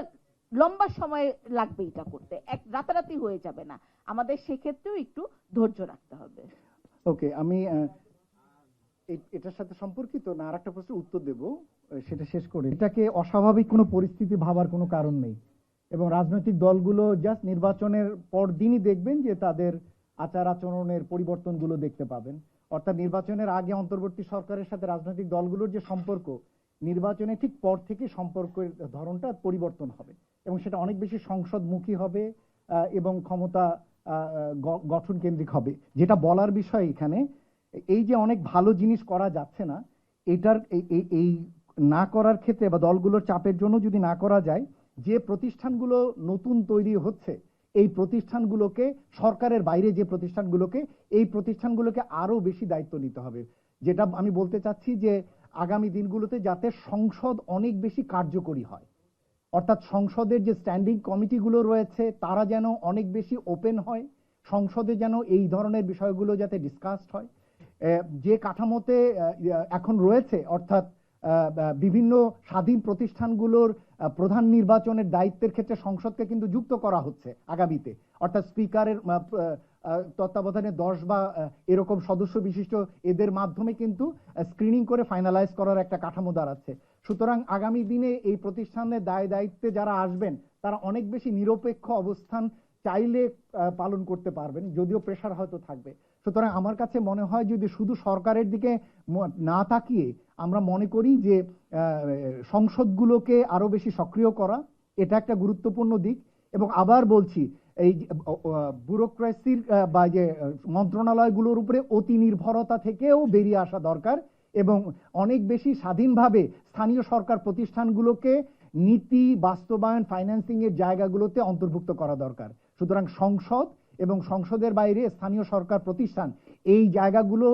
লম্বা সময় লাগবে, এটা করতে এক রাতারাতি হয়ে যাবে না, আমাদের সেক্ষেত্রেও একটু ধৈর্য রাখতে হবে। ওকে, আমি এটার সাথে সম্পর্কিত না আরেকটা প্রশ্নের উত্তর দেব, সেটা শেষ করে। এটাকে অস্বাভাবিক কোনো পরিস্থিতি ভাবার কোনো কারণ নেই এবং রাজনৈতিক দলগুলো জাস্ট নির্বাচনের পর দিনই দেখবেন যে তাদের আচার আচরণের পরিবর্তনগুলো দেখতে পাবেন। অর্থাৎ নির্বাচনের আগে অন্তর্বর্তী সরকারের সাথে রাজনৈতিক দলগুলোর যে সম্পর্ক, নির্বাচনে ঠিক পর থেকে সম্পর্কের ধরনটা পরিবর্তন হবে এবং সেটা অনেক বেশি সংসদমুখী হবে এবং ক্ষমতা গঠন কেন্দ্রিক হবে। যেটা বলার বিষয় এখানে, এই যে অনেক ভালো জিনিস করা যাচ্ছে না, এটার এই না করার ক্ষেত্রে বা দলগুলোর চাপের জন্য যদি না করা যায়, যে প্রতিষ্ঠানগুলো নতুন তৈরি হচ্ছে এই প্রতিষ্ঠানগুলোকে, সরকারের বাইরে যে প্রতিষ্ঠানগুলোকে, এই প্রতিষ্ঠানগুলোকে আরো বেশি দায়িত্ব নিতে হবে। যেটা আমি বলতে চাচ্ছি যে আগামী দিনগুলোতে যাতে সংসদ অনেক বেশি কার্যকরী হয়, অর্থাৎ সংসদের যে স্ট্যান্ডিং কমিটিগুলো রয়েছে তারা যেন অনেক বেশি ওপেন হয়, সংসদে যেন এই ধরনের বিষয়গুলো যাতে ডিসকাসড হয়। যে কাঠামোতে এখন রয়েছে, অর্থাৎ বিভিন্ন স্বাধীন প্রতিষ্ঠানগুলোর প্রধান নির্বাচনের দায়িত্বের ক্ষেত্রে সংসদকে কিন্তু যুক্ত করা হচ্ছে আগামীতে, অর্থাৎ স্পিকারের তত্ত্বাবধানে 10 বা এরকম সদস্য বিশিষ্ট এদের মাধ্যমে কিন্তু স্ক্রিনিং করে ফাইনালাইজ করার একটা কাঠামো দাঁড়াচ্ছে। সুতরাং আগামী দিনে এই প্রতিষ্ঠানের দায়িত্বে যারা আসবেন তারা অনেক বেশি নিরপেক্ষ অবস্থান চাইলে পালন করতে পারবেন, যদিও প্রেশার হয়তো থাকবে। সুতরাং আমার কাছে মনে হয় যদি শুধু সরকারের দিকে না তাকিয়ে আমরা মনে করি যে সংসদগুলোকে আরো বেশি সক্রিয় করা, এটা একটা গুরুত্বপূর্ণ দিক। এবং আবার বলছি, এই ব্যুরোক্রেসির বা যে মন্ত্রণালয়গুলোর উপরে অতি নির্ভরতা থেকেও বেরিয়ে আসা দরকার এবং অনেক বেশি স্বাধীনভাবে স্থানীয় সরকার প্রতিষ্ঠানগুলোকে নীতি বাস্তবায়ন, ফাইন্যান্সিং এর জায়গাগুলোতে অন্তর্ভুক্ত করা দরকার। সুতরাং সংসদ এবং সংসদের বাইরে স্থানীয় সরকার প্রতিষ্ঠান, এই জায়গাগুলো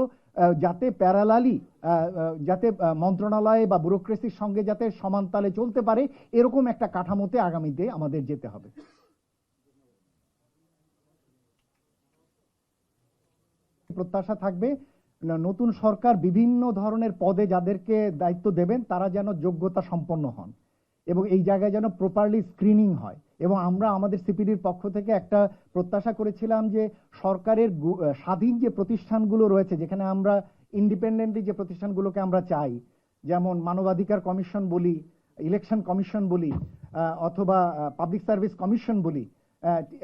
যাতে প্যারালালি যাতে মন্ত্রণালয় বা ব্যুরোক্রেসির সঙ্গে যাতে সমানতালে চলতে পারে, এরকম একটা কাঠামোতে আগামীতে আমাদের যেতে হবে। প্রত্যাশা থাকবে নতুন সরকার বিভিন্ন ধরনের পদে যাদেরকে দায়িত্ব দেবেন তারা যেন যোগ্যতা সম্পন্ন হন এবং এই জায়গায় যেন প্রপারলি স্ক্রিনিং হয়। এবং আমরা আমাদের সিপিডির পক্ষ থেকে একটা প্রত্যাশা করেছিলাম যে সরকারের স্বাধীন যে প্রতিষ্ঠানগুলো রয়েছে, যেখানে আমরা ইন্ডিপেন্ডেন্টলি যে প্রতিষ্ঠানগুলোকে আমরা চাই, যেমন মানবাধিকার কমিশন বলি, ইলেকশন কমিশন বলি, অথবা পাবলিক সার্ভিস কমিশন বলি,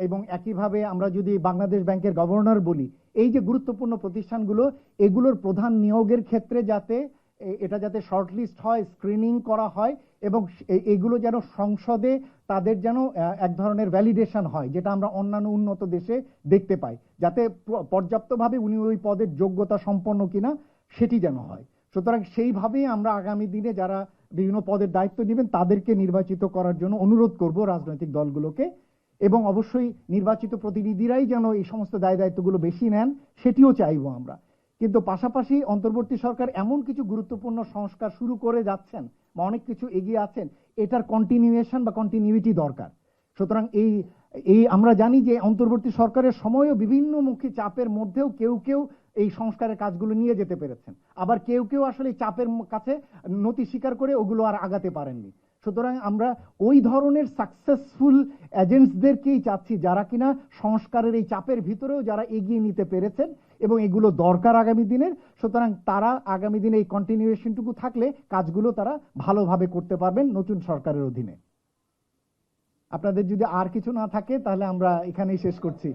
এবং একইভাবে আমরা যদি বাংলাদেশ ব্যাংকের গভর্নর বলি, এই যে গুরুত্বপূর্ণ প্রতিষ্ঠানগুলো, এগুলোর প্রধান নিয়োগের ক্ষেত্রে এটা যাতে শর্টলিস্ট হয়, স্ক্রিনিং করা হয় এবং এগুলো যেন সংসদে তাদের যেন এক ধরনের ভ্যালিডেশন হয়, যেটা আমরা অন্যান্য উন্নত দেশে দেখতে পাই, যাতে পর্যাপ্তভাবে উনি ওই পদের যোগ্যতা সম্পন্ন কিনা সেটি যেন হয়। সুতরাং সেইভাবেই আমরা আগামী দিনে যারা বিভিন্ন পদের দায়িত্ব নেবেন তাদেরকে নির্বাচিত করার জন্য অনুরোধ করব রাজনৈতিক দলগুলোকে, এবং অবশ্যই নির্বাচিত প্রতিনিধিরাই যেন এই সমস্ত দায়িত্বগুলো বেশি নেন সেটিও চাইবো আমরা। কিন্তু পাশাপাশি অন্তর্বর্তী সরকার এমন কিছু গুরুত্বপূর্ণ সংস্কার শুরু করে যাচ্ছেন বা অনেক কিছু এগিয়ে আছেন, এটার কন্টিনিউয়েশন বা কন্টিনিউইটি দরকার। সুতরাং এই আমরা জানি যে অন্তর্বর্তী সরকারের সময়ও বিভিন্নমুখী চাপের মধ্যেও কেউ কেউ এই সংস্কারের কাজগুলো নিয়ে যেতে পেরেছেন, আবার কেউ কেউ আসলে এই চাপের কাছে নতি স্বীকার করে ওগুলো আর আগাতে পারেননি। সুতরাং আমরা ওই ধরনের সাকসেসফুল এজেন্টসদেরকেই চাচ্ছি যারা কিনা সংস্কারের এই চাপের ভিতরেও যারা এগিয়ে নিতে পেরেছেন এবং এগুলো দরকার আগামী দিনের। সুতরাং তারা আগামী দিনে এই কন্টিনিউয়েশনটুকু থাকলে কাজগুলো তারা ভালোভাবে করতে পারবেন নতুন সরকারের অধীনে। আপনাদের যদি আর কিছু না থাকে তাহলে আমরা এখানেই শেষ করছি।